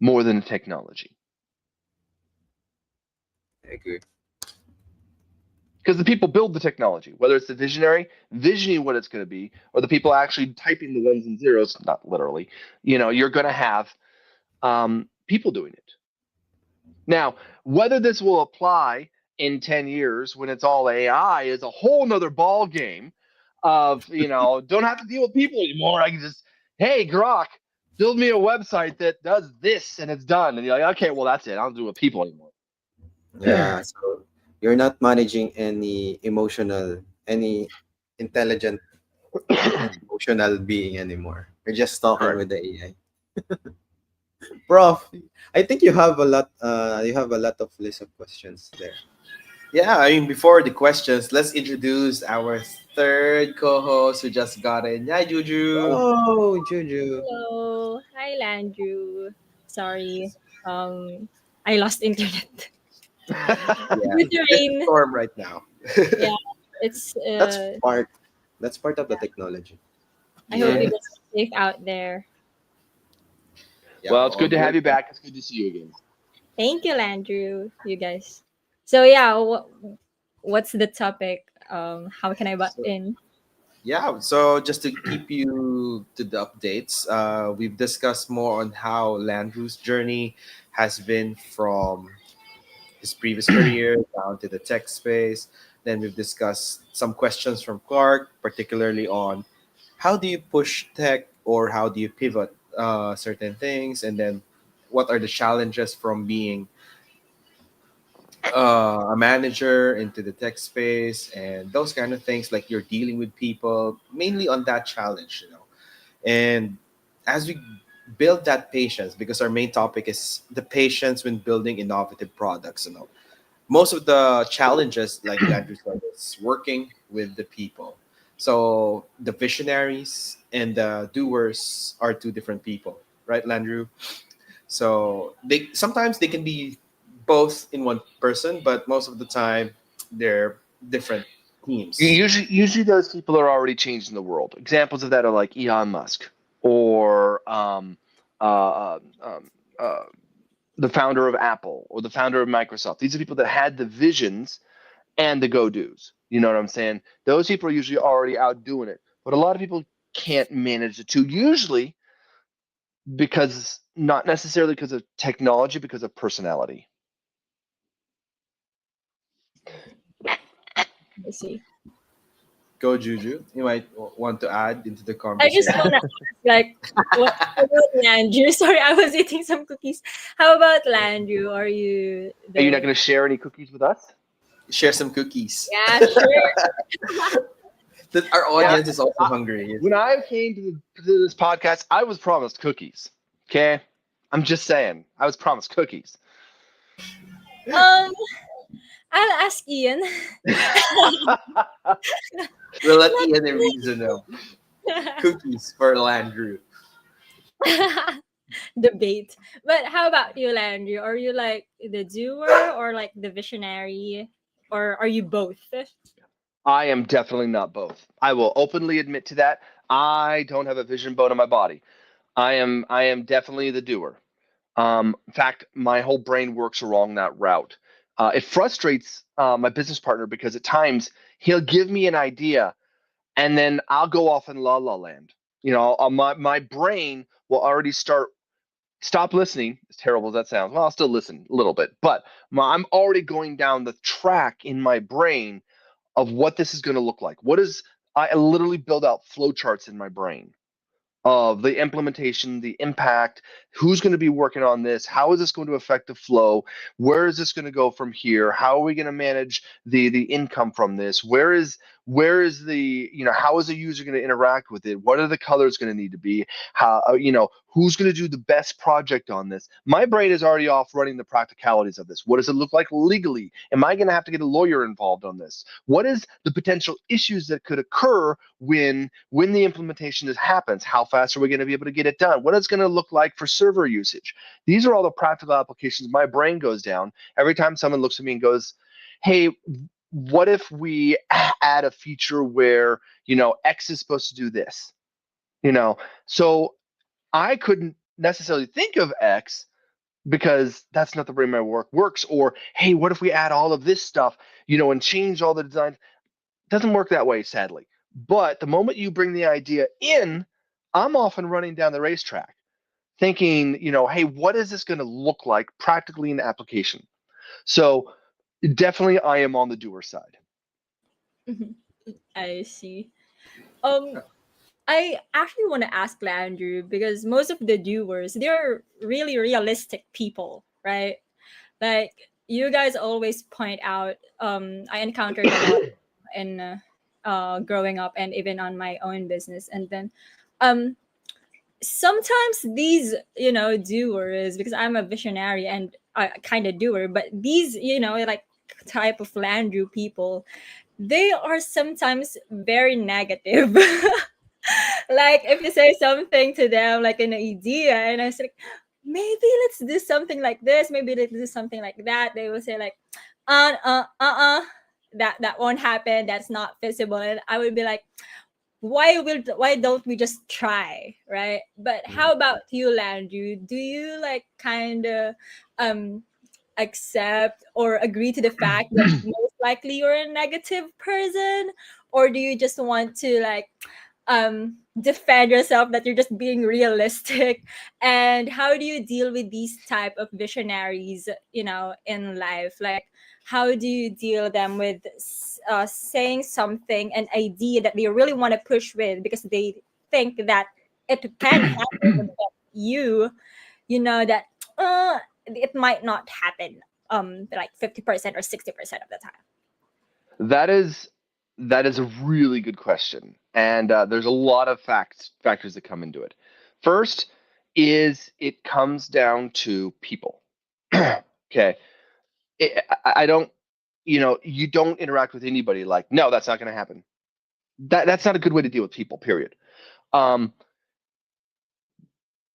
more than the technology. I agree. Because the people build the technology, whether it's the visionary visioning what it's going to be, or the people actually typing the ones and zeros, not literally, you're going to have people doing it. Now, whether this will apply in 10 years when it's all AI is a whole nother ball game of, don't have to deal with people anymore. I can just, hey, Grok, build me a website that does this and it's done. And you're like, okay, well, that's it. I don't do it with people anymore. Yeah. So you're not managing any intelligent and emotional being anymore. You're just talking Correct. with the AI. Prof, I think you have a lot of list of questions there. Yeah, I mean, before the questions, let's introduce our third co-host who just got in. Hi, Juju. Oh, Juju. Hello. Hi, Landrew. Sorry. Um, I lost internet. Yeah, With the it's a rain. storm right now. Yeah, it's. That's part that's part of the technology. I hope you Yeah, guys are safe out there. yeah, Well, we're it's all good to have good. you back. It's good to see you again. Thank you, Landrew. You guys. So yeah, what's the topic? How can I butt So, in? yeah, so just to keep you to the updates, we've discussed more on how Landrew's journey has been from his previous career down to the tech space. Then we've discussed some questions from Clark, particularly on how do you push tech or how do you pivot certain things, and then what are the challenges from being a manager into the tech space and those kind of things, like you're dealing with people mainly on that challenge, and as we build that patience, because our main topic is the patience when building innovative products, most of the challenges, like Landry said, is working with the people. So the visionaries and the doers are two different people, right, Landrew? So they sometimes they can be both in one person, but most of the time they're different. teams. Usually those people are already changing the world. Examples of that are like Elon Musk or uh, the founder of Apple or the founder of Microsoft. These are people that had the visions and the go-dos. You know what I'm saying? Those people are usually already out doing it. But a lot of people can't manage the two, usually because not necessarily because of technology, because of personality. I see. Go, Juju. You might want to add into the I just conversation. wanna ask, like, what about Landrew? Sorry, I was eating some cookies. How about Landrew? Are you Are you not the going to share any cookies with us? Share some cookies. yeah, sure. That our Yeah. audience is also hungry. When I came to this podcast, I was promised cookies. Okay, I'm just saying, I was promised cookies. Um, I'll ask Ian. We'll let Ian and Rizo know. Cookies for Landrew. Debate. But how about you, Landry? Are you like the doer or like the visionary? Or are you both? I am definitely not both. I will openly admit to that. I don't have a vision bone in my body. I am definitely the doer. In fact, my whole brain works along that route. It frustrates my business partner because at times he'll give me an idea and then I'll go off in la la land. You know, my brain will already stop listening. As terrible as that sounds, well, I'll still listen a little bit, but I'm already going down the track in my brain of what this is going to look like. What is I literally build out flowcharts in my brain of the implementation, the impact, who's going to be working on this, how is this going to affect the flow, where is this going to go from here, how are we going to manage the income from this, where is the how is the user going to interact with it, what are the colors going to need to be, how who's going to do the best project on this. My brain is already off running the practicalities of this. What does it look like legally? Am I going to have to get a lawyer involved on this? What is the potential issues that could occur when the implementation happens? How fast are we going to be able to get it done? What is it going to look like for server usage? These are all the practical applications my brain goes down every time someone looks at me and goes, hey, what if we add a feature where X is supposed to do this? So I couldn't necessarily think of X because that's not the way my work works. Or, hey, what if we add all of this stuff, and change all the design? It doesn't work that way, sadly. But the moment you bring the idea in, I'm often running down the racetrack thinking, hey, what is this going to look like practically in application? So definitely I am on the doer side. I see. Um, I actually want to ask Landrew because most of the doers, they're really realistic people, right? Like you guys always point out, I encountered a lot in growing up and even on my own business. And then um, sometimes these, doers, because I'm a visionary and I kind of doer, but these, like type of Landrew people, they are sometimes very negative. Like if you say something to them like an idea and I was like, maybe let's do something like this, maybe let's do something like that, they will say like that won't happen, that's not feasible. And I would be like, why don't we just try, right? But how about you, Landry? Do you like kind of um accept or agree to the fact that most likely you're a negative person, or do you just want to like defend yourself that you're just being realistic? And how do you deal with these type of visionaries in life? Like how do you deal them with saying something, an idea that they really want to push with because they think that it can happen, but you know that it might not happen like 50% or 60% of the time? That is a really good question, and there's a lot of factors that come into it. First is it comes down to people. Okay, I don't, you don't interact with anybody like, no, that's not going to happen. That's not a good way to deal with people. Period. Um,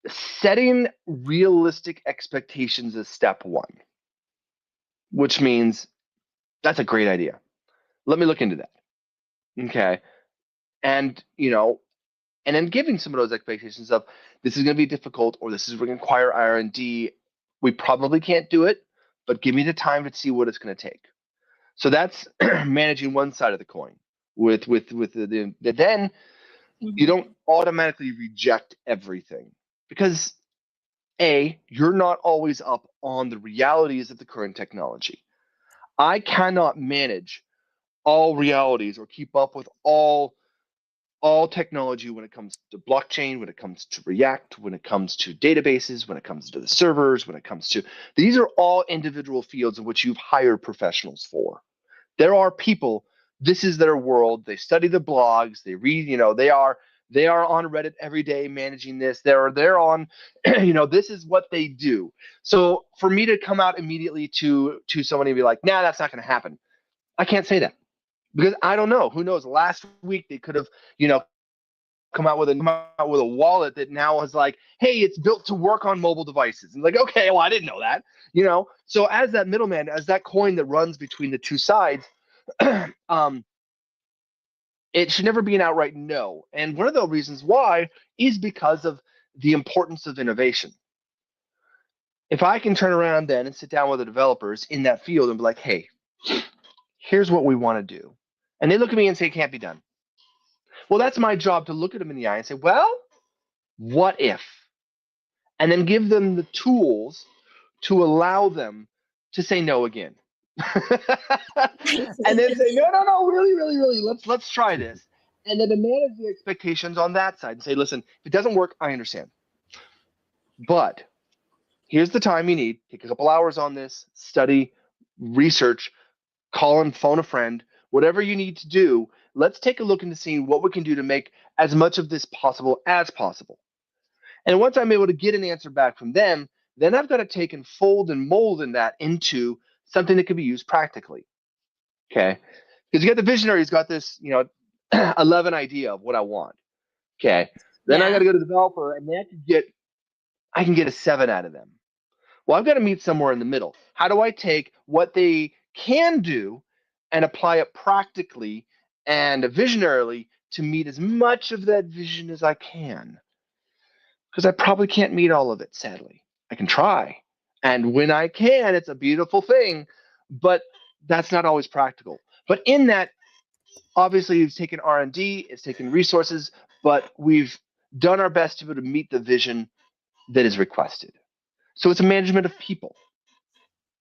Setting realistic expectations is step one, which means that's a great idea. Let me look into that. Okay. And, and then giving some of those expectations of this is going to be difficult or this is going to require R&D. We probably can't do it, but give me the time to see what it's going to take. So that's managing one side of the coin. With then you don't automatically reject everything because you're not always up on the realities of the current technology. I cannot manage all realities or keep up with all technology when it comes to blockchain, when it comes to React, when it comes to databases, when it comes to the servers, when it comes to these are all individual fields in which you've hired professionals for. There are people, this is their world. They study the blogs, they read, they are on Reddit every day managing this. They're on, this is what they do. So for me to come out immediately to somebody and be like, nah, that's not going to happen. I can't say that because I don't know. Who knows? Last week they could have, come out with a wallet that now is like, hey, it's built to work on mobile devices. And like, okay, well, I didn't know that. So as that middleman, as that coin that runs between the two sides, it should never be an outright no. And one of the reasons why is because of the importance of innovation. If I can turn around then and sit down with the developers in that field and be like, hey, here's what we want to do. And they look at me and say, it can't be done. Well, that's my job to look at them in the eye and say, well, what if? And then give them the tools to allow them to say no again. And then say, no, really, let's try this. And then to manage the expectations on that side and say, listen, if it doesn't work, I understand. But here's the time you need. Take a couple hours on this, study, research, call and phone a friend, whatever you need to do. Let's take a look into seeing what we can do to make as much of this possible as possible. And once I'm able to get an answer back from them, then I've got to take and fold and mold in that into something that can be used practically. Okay. Because you got the visionary who's got this, 11 idea of what I want. Okay. Then I got to go to the developer and I can get a 7 out of them. Well, I've got to meet somewhere in the middle. How do I take what they can do and apply it practically and visionarily to meet as much of that vision as I can? Because I probably can't meet all of it, sadly. I can try. And when I can, it's a beautiful thing, but that's not always practical. But in that, obviously, it's taken R&D, it's taken resources, but we've done our best to be able to meet the vision that is requested. So it's a management of people.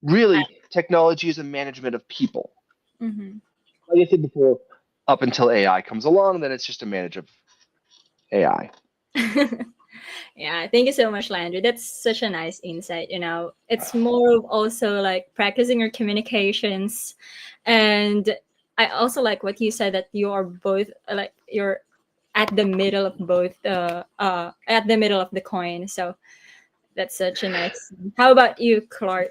Really, technology is a management of people. Mm-hmm. Like I said before, up until AI comes along, then it's just a manage of AI. Yeah, thank you so much, Landry. That's such a nice insight. It's more of also like practicing your communications. And I also like what you said that you are both like you're at the middle of both at the middle of the coin. So that's such a nice. How about you, Clark?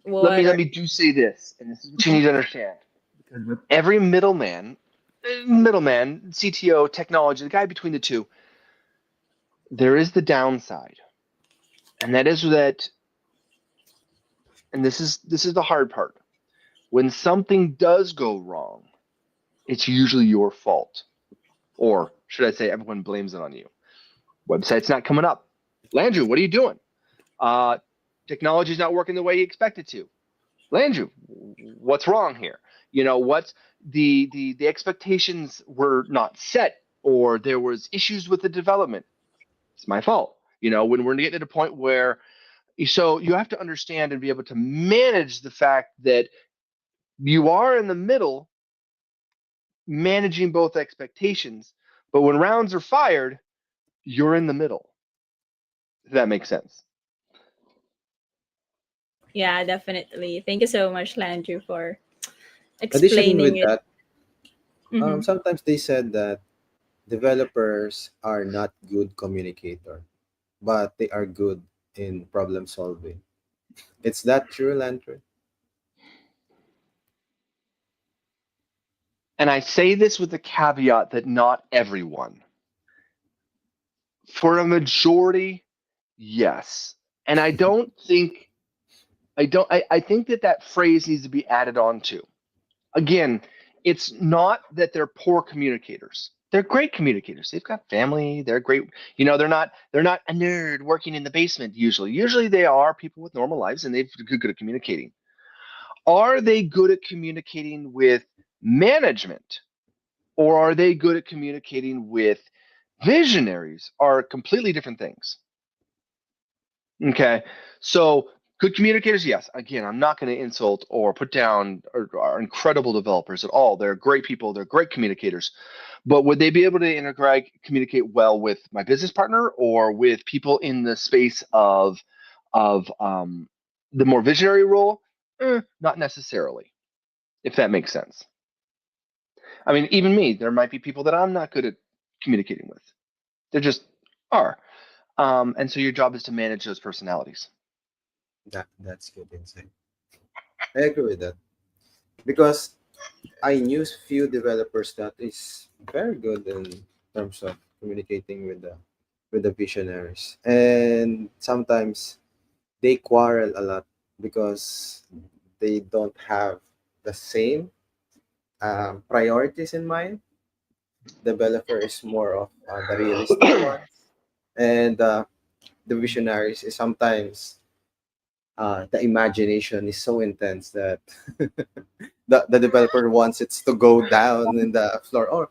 Let me do say this, and this is what you need to understand. Because with every middleman, CTO, technology, the guy between the two, there is the downside, and that is that, and this is the hard part. When something does go wrong, it's usually your fault, or should I say, everyone blames it on you. Website's not coming up. Landrew, what are you doing? Technology's not working the way you expect it to. Landrew, what's wrong here? What's the expectations were not set, or there was issues with the development. It's my fault. When we're getting to the point where, so you have to understand and be able to manage the fact that you are in the middle, managing both expectations. But when rounds are fired, you're in the middle. If that makes sense. Yeah, definitely. Thank you so much, Landrew, for Addition with explaining it. that, Mhm. sometimes they said that developers are not good communicator, but they are good in problem solving. It's that true, Landry? And I say this with the caveat that not everyone. For a majority, yes. And I think that phrase needs to be added on to. Again, it's not that they're poor communicators. They're great communicators. They've got family. They're great. They're not a nerd working in the basement usually. Usually they are people with normal lives and they're good at communicating. Are they good at communicating with management, or are they good at communicating with visionaries? Are completely different things. Okay. So good communicators, yes. Again, I'm not going to insult or put down our incredible developers at all. They're great people. They're great communicators. But would they be able to communicate well with my business partner or with people in the space of the more visionary role? Not necessarily, if that makes sense. I mean, even me, there might be people that I'm not good at communicating with. They just are. And so your job is to manage those personalities. That's good insight. I agree with that because I knew few developers that is very good in terms of communicating with the visionaries, and sometimes they quarrel a lot because they don't have the same priorities in mind. Developer is more of the realistic ones, and the visionaries is sometimes the imagination is so intense that the developer wants it to go down in the floor. Or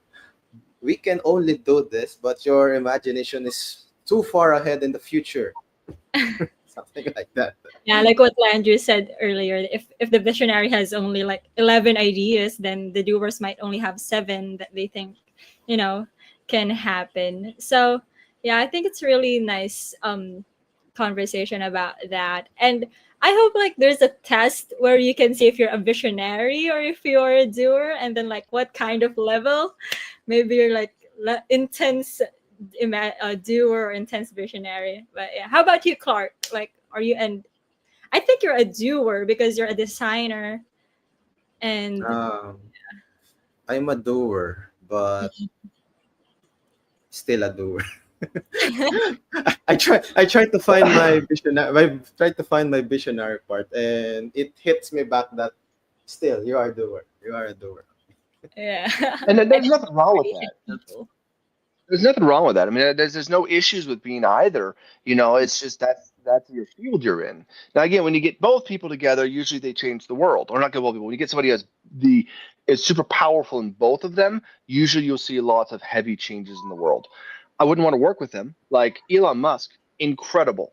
we can only do this, but your imagination is too far ahead in the future. Something like that. Yeah, like what Landrew said earlier, if the visionary has only like 11 ideas, then the doers might only have 7 that they think, you know, can happen. So yeah, I think it's really nice conversation about that. And I hope like there's a test where you can see if you're a visionary or if you're a doer, and then like what kind of level. Maybe you're like intense doer or intense visionary. But yeah, how about you, Clark? Like, are you and I think you're a doer because you're a designer and Um, I'm a doer, but still a doer. I tried to find my visionary. I tried to find my visionary part, and it hits me back that still you are a doer. You are a doer. yeah. And I there's just nothing wrong with appreciate that. people. There's nothing wrong with that. I mean, there's no issues with being either. It's just that's your field you're in. Now, again, when you get both people together, usually they change the world. Or not get both people. When you get somebody who has is super powerful in both of them, usually you'll see lots of heavy changes in the world. I wouldn't want to work with them. Like Elon Musk, incredible.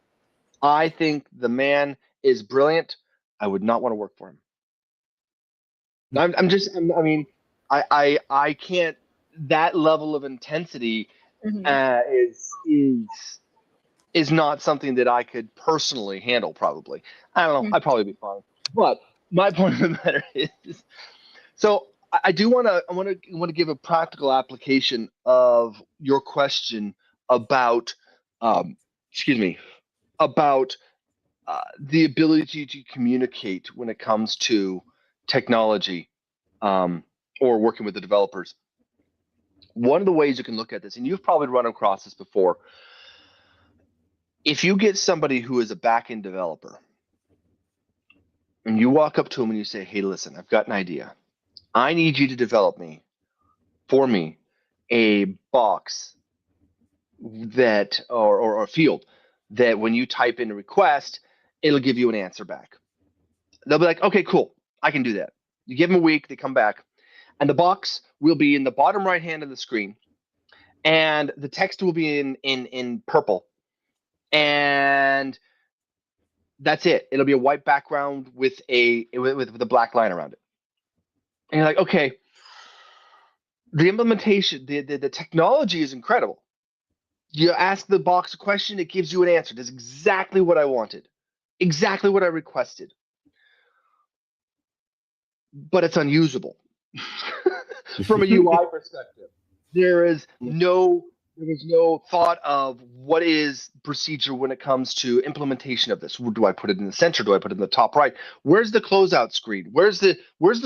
I think the man is brilliant. I would not want to work for him. I mean, I can't. That level of intensity Mhm. is not something that I could personally handle. Probably, I don't know. Mhm. I'd probably be fine. But my point of the matter is, so I do want to. I want to give a practical application of your question about, um, excuse me, about the ability to communicate when it comes to technology, um, or working with the developers. One of the ways you can look at this, and you've probably run across this before, if you get somebody who is a back-end developer and you walk up to them and you say, hey, listen, I've got an idea. I need you to develop for me a box or a field that when you type in a request, it'll give you an answer back. They'll be like, okay, cool, I can do that. You give them a week, they come back, and the box will be in the bottom right hand of the screen, and the text will be in purple, and that's it. It'll be a white background with a black line around it. And you're like, okay, the implementation, the technology is incredible. You ask the box a question, it gives you an answer. That's exactly what I wanted, exactly what I requested, but it's unusable from a UI perspective. There is no thought of what is procedure when it comes to implementation of this. Do I put it in the center? Do I put it in the top right? Where's the closeout screen? Where's the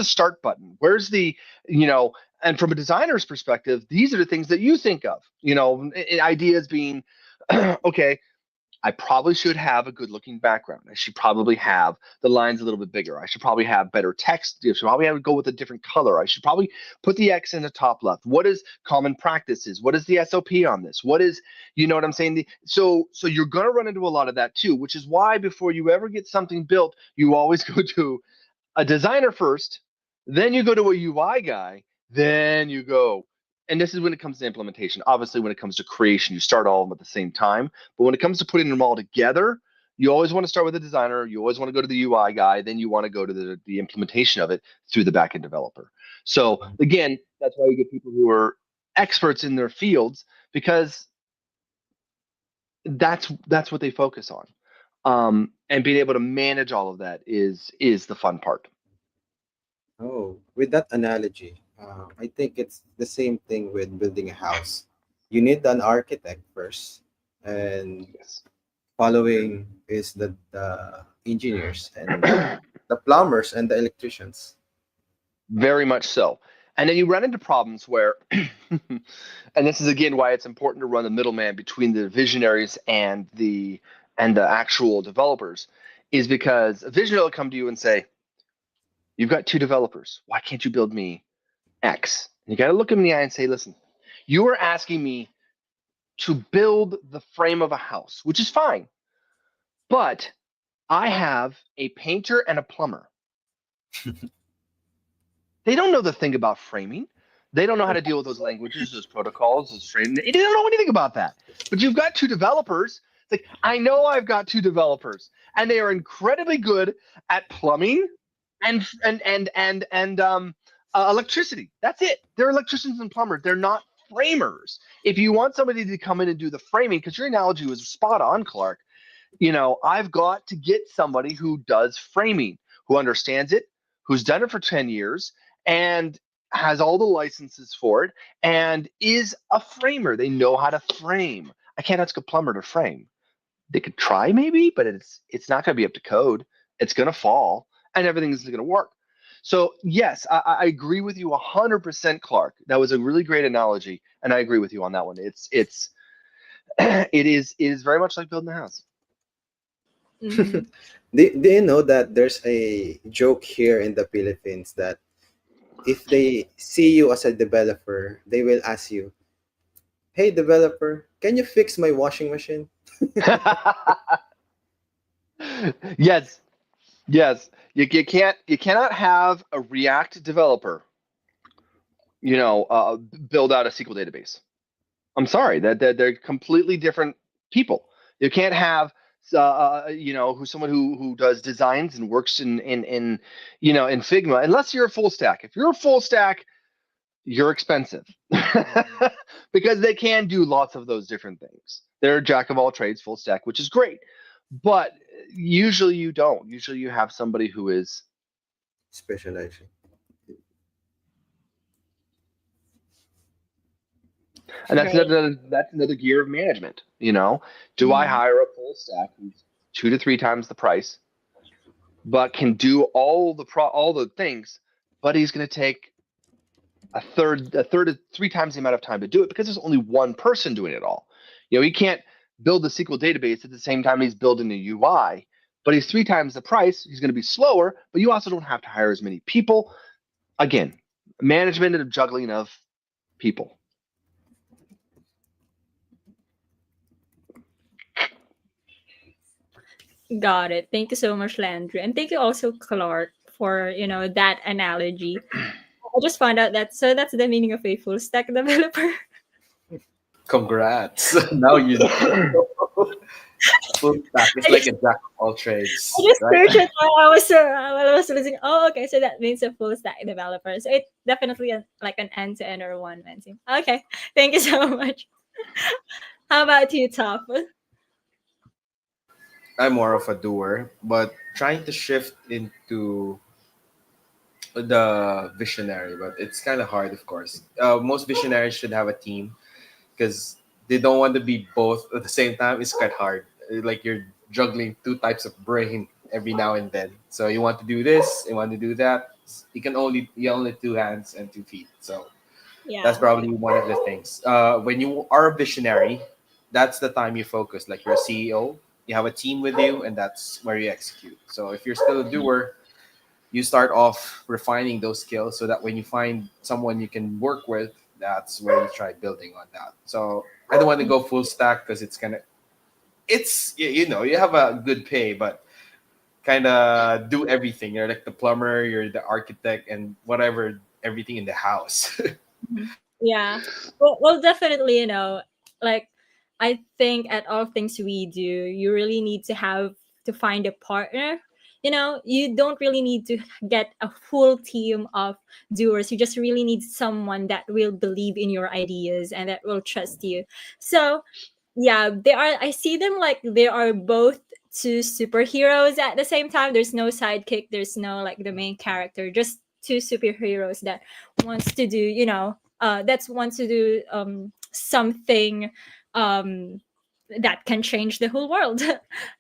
start button? Where's the you know? And from a designer's perspective, these are the things that you think of. Ideas being okay. I probably should have a good looking background. I should probably have the lines a little bit bigger. I should probably have better text. I should probably have to go with a different color. I should probably put the X in the top left. What is common practices? What is the SOP on this? What is, you know what I'm saying? So you're going to run into a lot of that too, which is why before you ever get something built, you always go to a designer first, then you go to a UI guy, then you go. And this is when it comes to implementation. Obviously, when it comes to creation, you start all of them at the same time. But when it comes to putting them all together, you always want to start with a designer. You always want to go to the UI guy. Then you want to go to the implementation of it through the backend developer. So again, that's why you get people who are experts in their fields, because that's what they focus on. And being able to manage all of that is the fun part. Oh, with that analogy, I think it's the same thing with building a house. You need an architect first, and Yes. following is the engineers and the plumbers and the electricians. Very much so. And then you run into problems where, and this is again why it's important to run the middleman between the visionaries and the actual developers, is because a visionary will come to you and say, "You've got two developers. Why can't you build me X?" And you got to look him in the eye and say, "Listen, you are asking me to build the frame of a house, which is fine, but I have a painter and a plumber. They don't know the thing about framing. They don't know how to deal with those languages, those protocols, those framing. They don't know anything about that. But you've got two developers. It's like, I know I've got two developers, and they are incredibly good at plumbing and electricity. That's it. They're electricians and plumbers. They're not framers. If you want somebody to come in and do the framing, because your analogy was spot on, Clark, I've got to get somebody who does framing, who understands it, who's done it for 10 years, and has all the licenses for it, and is a framer. They know how to frame. I can't ask a plumber to frame. They could try maybe, but it's not going to be up to code. It's going to fall, and everything's going to work. So yes, I agree with you 100%, Clark. That was a really great analogy, and I agree with you on that one. It's it is very much like building a house. Mhm. Do you know that there's a joke here in the Philippines that if they see you as a developer, they will ask you, "Hey, developer, can you fix my washing machine?" Yes, yes. You cannot have a React developer, build out a SQL database. I'm sorry, that they're completely different people. You can't have someone who does designs and works in Figma, unless you're a full stack. If you're a full stack, you're expensive because they can do lots of those different things. They're a jack of all trades, full stack, which is great. But usually you don't. Usually you have somebody who is, Specialization. and that's Right. another gear of management. Do I Mhm. hire a full stack who's 2 to 3 times the price, but can do all the things, but he's going to take a third to 3 times the amount of time to do it because there's only one person doing it all. He can't build the SQL database at the same time he's building a UI, but he's 3 times the price. He's going to be slower, but you also don't have to hire as many people. Again, management and juggling of people. Got it. Thank you so much, Landry. And thank you also, Clark, for that analogy. I just found out that's the meaning of a full stack developer. Congrats. Now you know. Full stack is I like just a jack of all trades, I just right? searched it while I was listening. Oh, okay, so that means a full stack developer. So it definitely like an end to end or one man team. Okay, thank you so much. How about you, Top? I'm more of a doer, but trying to shift into the visionary, but it's kind of hard, of course. Most visionaries should have a team because they don't want to be both at the same time. It's quite hard. Like you're juggling two types of brain every now and then. So you want to do this, you want to do that. You only two hands and 2 feet. So that's Yeah. probably one of the things. When you are a visionary, that's the time you focus. Like you're a CEO. you have a team with you, and that's where you execute. So if you're still a doer, you start off refining those skills so that when you find someone you can work with, that's where you try building on that. So I don't want to go full stack because it's kind of, you have a good pay, but kind of do everything. You're like the plumber, you're the architect, and whatever, everything in the house. Mhm. Yeah. Well, definitely, like I think at all things we do, you really need to find a partner. You don't really need to get a full team of doers. You just really need someone that will believe in your ideas and that will trust you. So, yeah, I see them like they are both two superheroes at the same time. There's no sidekick, there's no like the main character, just two superheroes that wants to do, that's wants to do something um that can change the whole world.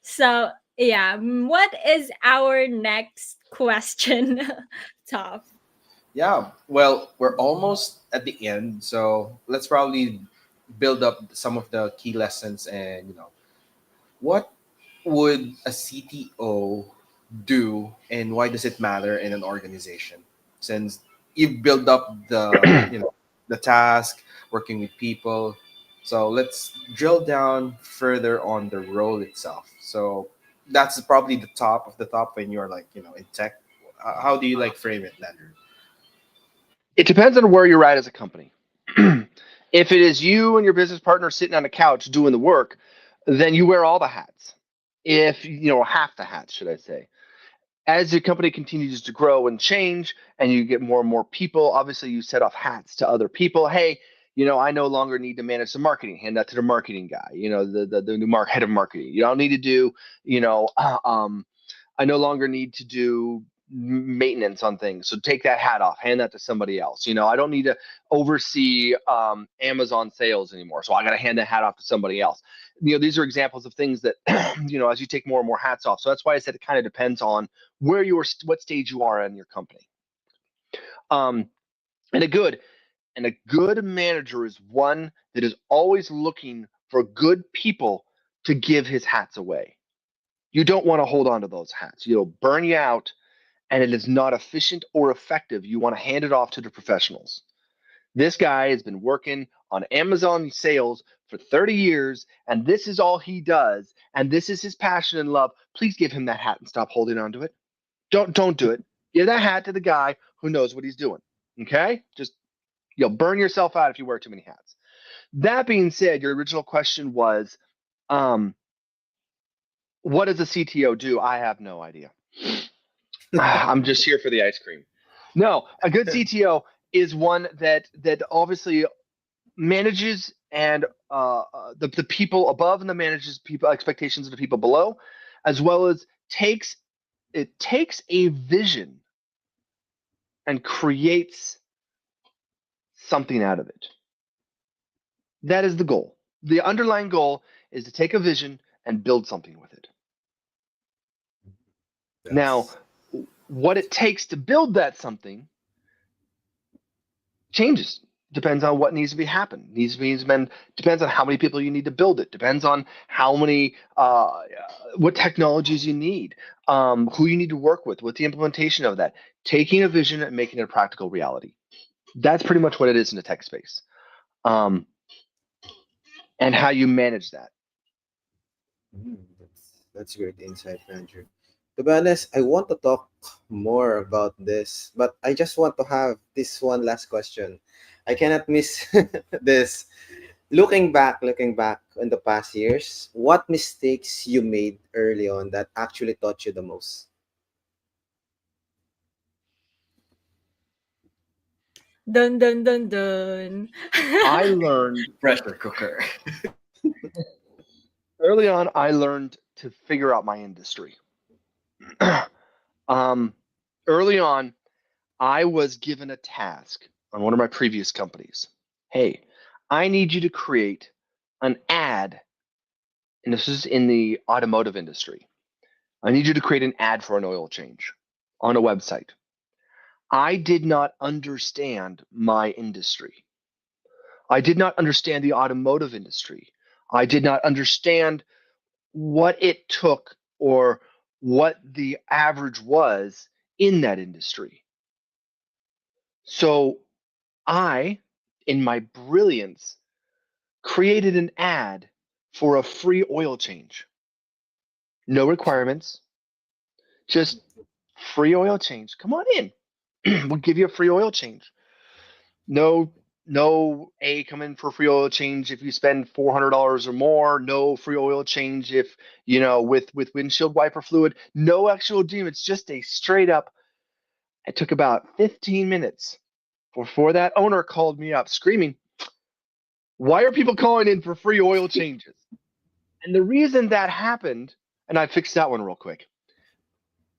So yeah, what is our next question? Top. Yeah, well, we're almost at the end, so let's probably build up some of the key lessons. And what would a CTO do, and why does it matter in an organization? Since you've built up the task, working with people, so let's drill down further on the role itself. So that's probably the top of the top when you're like in tech. How do you like frame it, Landrew? It depends on where you're at as a company. If it is you and your business partner sitting on a couch doing the work, then you wear all the hats. If half the hats, should I say. As your company continues to grow and change and you get more and more people, obviously you set off hats to other people. Hey, I no longer need to manage the marketing. Hand that to the marketing guy, the new head of marketing. You don't need to do, I no longer need to do maintenance on things. So take that hat off, hand that to somebody else. I don't need to oversee Amazon sales anymore. So I got to hand that hat off to somebody else. These are examples of things that, as you take more and more hats off. So that's why I said it kind of depends on what stage you are in your company. And a good manager is one that is always looking for good people to give his hats away. You don't want to hold on to those hats. You'll burn you out, and it is not efficient or effective. You want to hand it off to the professionals. This guy has been working on Amazon sales for 30 years, and this is all he does, and this is his passion and love. Please give him that hat and stop holding on to it. Don't do it. Give that hat to the guy who knows what he's doing. Okay? Just you'll burn yourself out if you wear too many hats. That being said, your original question was, what does a CTO do? I have no idea. I'm just here for the ice cream. No, a good CTO is one that obviously manages and the people above and the manages people expectations of the people below, as well as takes a vision and creates something out of it. That is the goal. The underlying goal is to take a vision and build something with it. Now, what it takes to build that something changes. Depends on what needs to be happen. Depends on how many people you need to build it. Depends on how many what technologies you need, who you need to work with the implementation of that. Taking a vision and making it a practical reality. That's pretty much what it is in the tech space, and how you manage that. That's great insight, Andrew. To be honest, I want to talk more about this, but I just want to have this one last question. I cannot miss this. Looking back on the past years, what mistakes you made early on that actually taught you the most? Dun dun dun dun. I learned Pressure cooker. early on. I learned to figure out my industry. Early on, I was given a task on one of my previous companies. Hey, I need you to create an ad, and this is in the automotive industry. I need you to create an ad for an oil change on a website. I did not understand my industry. I did not understand the automotive industry. I did not understand what it took or what the average was in that industry. So I, in my brilliance, created an ad for a free oil change. No requirements, just free oil change. Come on in. We'll give you a free oil change. No, come in for free oil change if you spend $400 or more. No free oil change if with windshield wiper fluid. No actual deal. It's just a straight up. It took about 15 minutes before that owner called me up screaming, "Why are people calling in for free oil changes?" And the reason that happened, and I fixed that one real quick.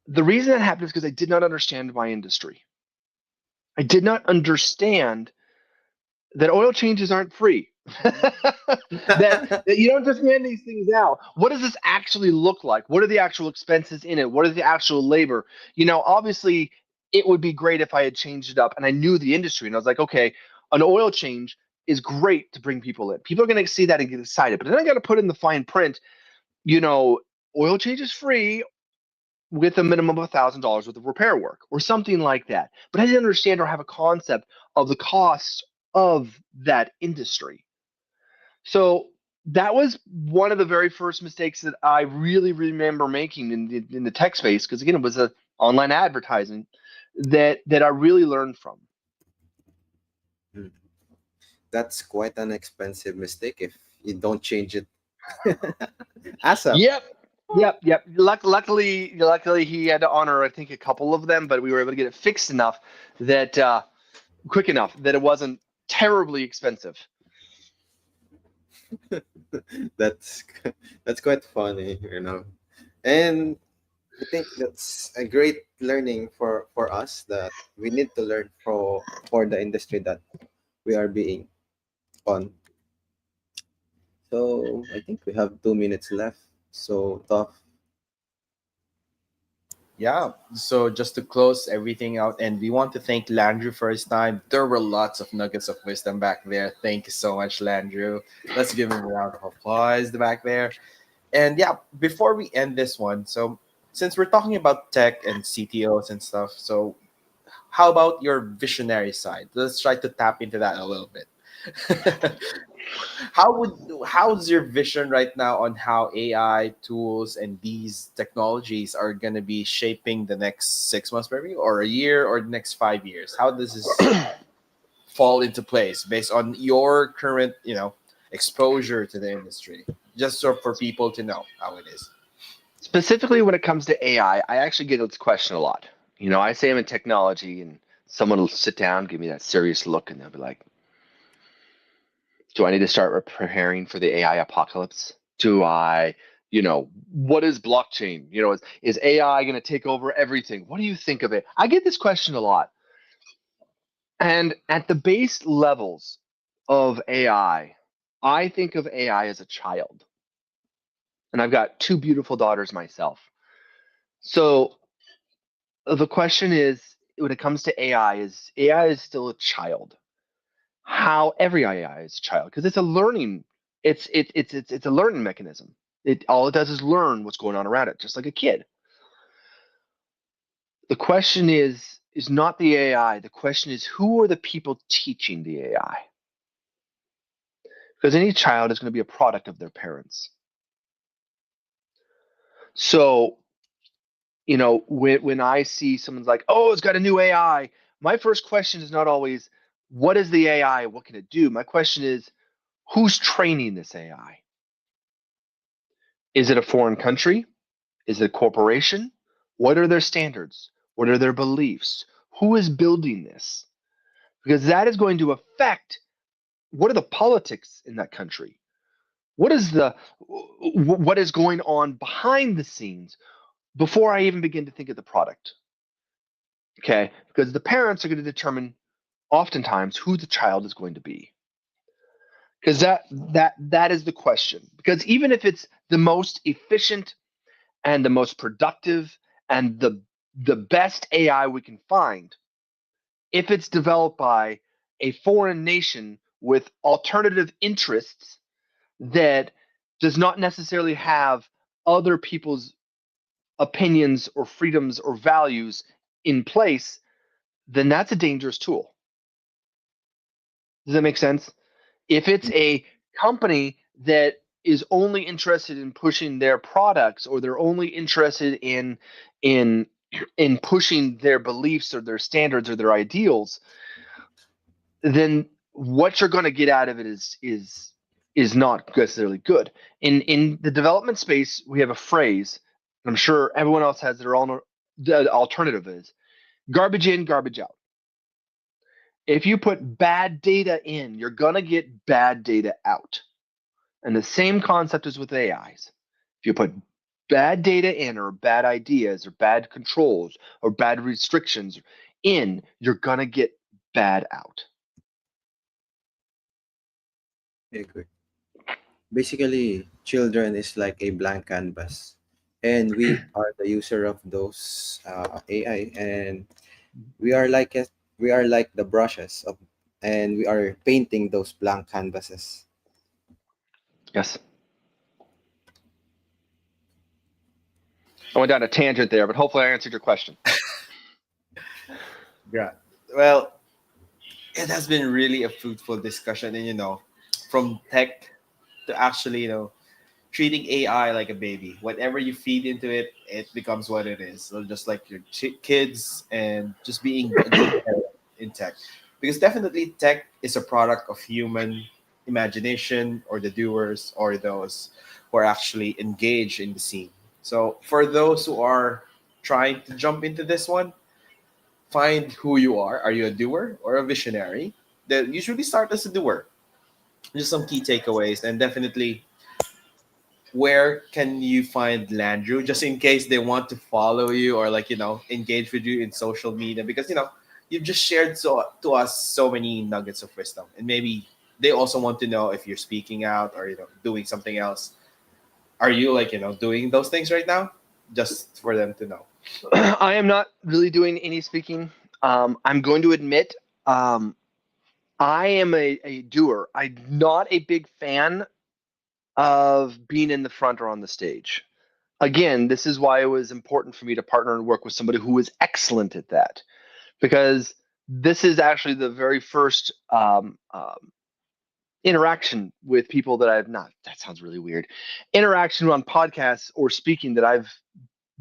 The reason that happened is because I did not understand my industry. I did not understand that oil changes aren't free. that you don't just hand these things out. What does this actually look like? What are the actual expenses in it? What is the actual labor? Obviously, it would be great if I had changed it up and I knew the industry and I was like, okay, an oil change is great to bring people in. People are going to see that and get excited. But then I got to put in the fine print, oil change is free with a minimum of $1,000 worth of repair work or something like that. But I didn't understand or have a concept of the cost of that industry. So that was one of the very first mistakes that I really remember making in the tech space, because again, it was a online advertising that I really learned from. That's quite an expensive mistake if you don't change it ASAP. Yep. Luckily, he had to honor, I think, a couple of them, but we were able to get it fixed enough that quick enough that it wasn't terribly expensive. That's quite funny, And I think that's a great learning for us that we need to learn for the industry that we are being on. So I think we have 2 minutes left. So tough. Yeah, so just to close everything out, and we want to thank Landrew for his time. There were lots of nuggets of wisdom back there. Thank you so much, Landrew. Let's give him a round of applause back there. And yeah, before we end this one, so since we're talking about tech and CTOs and stuff, so how about your visionary side? Let's try to tap into that a little bit. How's your vision right now on how AI tools and these technologies are gonna be shaping the next 6 months maybe, or a year, or the next 5 years? How does this fall into place based on your current, exposure to the industry? Just so for people to know how it is. Specifically when it comes to AI, I actually get this question a lot. I say I'm in technology, and someone will sit down, give me that serious look, and they'll be like, do I need to start preparing for the AI apocalypse? Do I, what is blockchain? Is AI going to take over everything? What do you think of it? I get this question a lot. And at the base levels of AI, I think of AI as a child. And I've got two beautiful daughters myself. So the question is, when it comes to AI is still a child. How every AI is a child, because it's a learning, it's a learning mechanism. All it does is learn what's going on around it, just like a kid. The question is not the AI. The question is, who are the people teaching the AI? Because any child is going to be a product of their parents. So, when I see someone's like, oh, it's got a new AI, my first question is not always, what is the AI? What can it do? My question is, who's training this AI? Is it a foreign country? Is it a corporation? What are their standards? What are their beliefs? Who is building this? Because that is going to affect what are the politics in that country? What is going on behind the scenes before I even begin to think of the product? Okay, because the parents are going to determine oftentimes who the child is going to be. Because that is the question. Because even if it's the most efficient and the most productive and the best AI we can find, if it's developed by a foreign nation with alternative interests that does not necessarily have other people's opinions or freedoms or values in place, then that's a dangerous tool. Does that make sense? If it's a company that is only interested in pushing their products, or they're only interested in in pushing their beliefs or their standards or their ideals, then what you're going to get out of it is not necessarily good. In the development space, we have a phrase. I'm sure everyone else has their own. The alternative is garbage in, garbage out. If you put bad data in, you're going to get bad data out. And the same concept is with AIs. If you put bad data in, or bad ideas, or bad controls, or bad restrictions in, you're going to get bad out. I agree. Basically, children is like a blank canvas, and we are the user of those AI, and we are like it. We are like the brushes of, and we are painting those blank canvases. Yes. I went down a tangent there, but hopefully I answered your question. Yeah. Well, it has been really a fruitful discussion, and from tech to actually, treating AI like a baby. Whatever you feed into it, it becomes what it is. So just like your kids, and just being a good parent in tech, because definitely tech is a product of human imagination, or the doers, or those who are actually engaged in the scene. So for those who are trying to jump into this one, find who you are. Are you a doer or a visionary? That usually start as a doer. Just some key takeaways, and definitely, where can you find Landrew, just in case they want to follow you, or like engage with you in social media, because you've just shared to us so many nuggets of wisdom, and maybe they also want to know if you're speaking out, or doing something else. Are you like doing those things right now, just for them to know? I am not really doing any speaking. I'm going to admit, I am a doer. I'm not a big fan of being in the front or on the stage. Again, this is why it was important for me to partner and work with somebody who is excellent at that, because this is actually the very first interaction with people that I've not. That sounds really weird. Interaction on podcasts or speaking that I've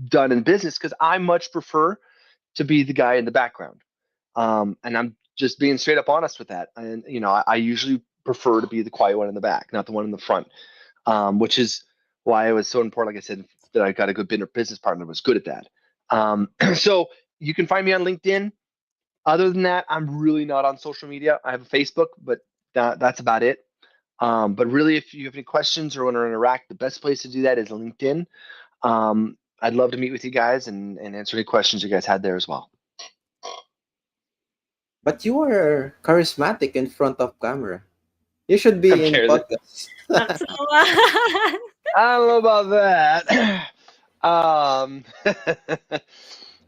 done in business, because I much prefer to be the guy in the background. And I'm just being straight up honest with that. And I usually prefer to be the quiet one in the back, not the one in the front. Which is why it was so important, like I said, that I got a good business partner that was good at that. So you can find me on LinkedIn. Other than that, I'm really not on social media. I have a Facebook, but that's about it. But really, if you have any questions or want to interact, the best place to do that is LinkedIn. I'd love to meet with you guys and answer any questions you guys had there as well. But you are charismatic in front of camera. You should be in Compared to- podcasts. Not so I don't know about that.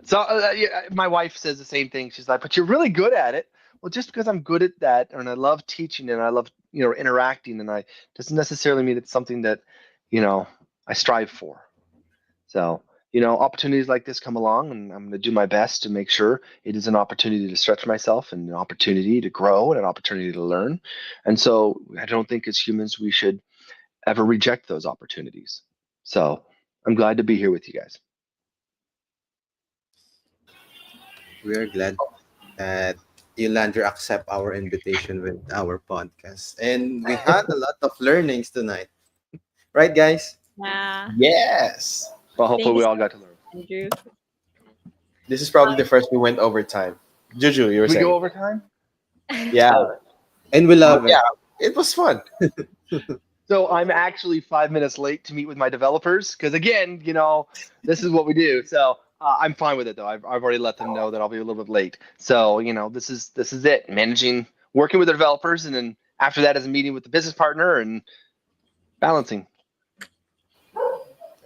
So yeah, my wife says the same thing. She's like, "But you're really good at it." Well, just because I'm good at that, and I love teaching, and I love interacting, and I doesn't necessarily mean it's something that I strive for. So opportunities like this come along, and I'm going to do my best to make sure it is an opportunity to stretch myself, and an opportunity to grow, and an opportunity to learn. And so I don't think as humans we should ever reject those opportunities. So I'm glad to be here with you guys. We are glad that you, Landry, accept our invitation with our podcast. And we had a lot of learnings tonight. Right, guys? yeah. Yes. Well, hopefully Thank you we so all got to learn. much, Andrew. This is probably the first we went overtime. Juju, you were Did we go saying? overtime? Yeah. Oh, And we love it. Yeah, it was fun. so I'm actually 5 minutes late to meet with my developers because, again, this is what we do. So I'm fine with it, though. I've already let them know that I'll be a little bit late. So this is it. Working with the developers, and then after that is a meeting with the business partner and balancing.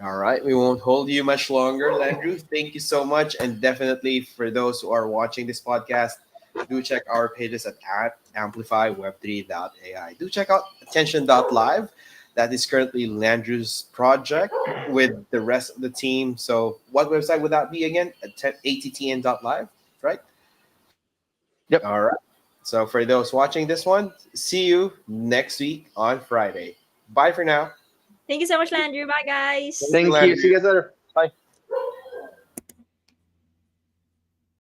All right, we won't hold you much longer, Landrew. Thank you so much. And definitely for those who are watching this podcast, do check our pages at amplifyweb3.ai. Do check out attention.live. That is currently Landrew's project with the rest of the team. So, what website would that be again? attn.live, right? Yep. All right. So, for those watching this one, see you next week on Friday. Bye for now. Thank you so much, Landrew. Bye, guys. Thank you. Landrew. See you guys later. Bye.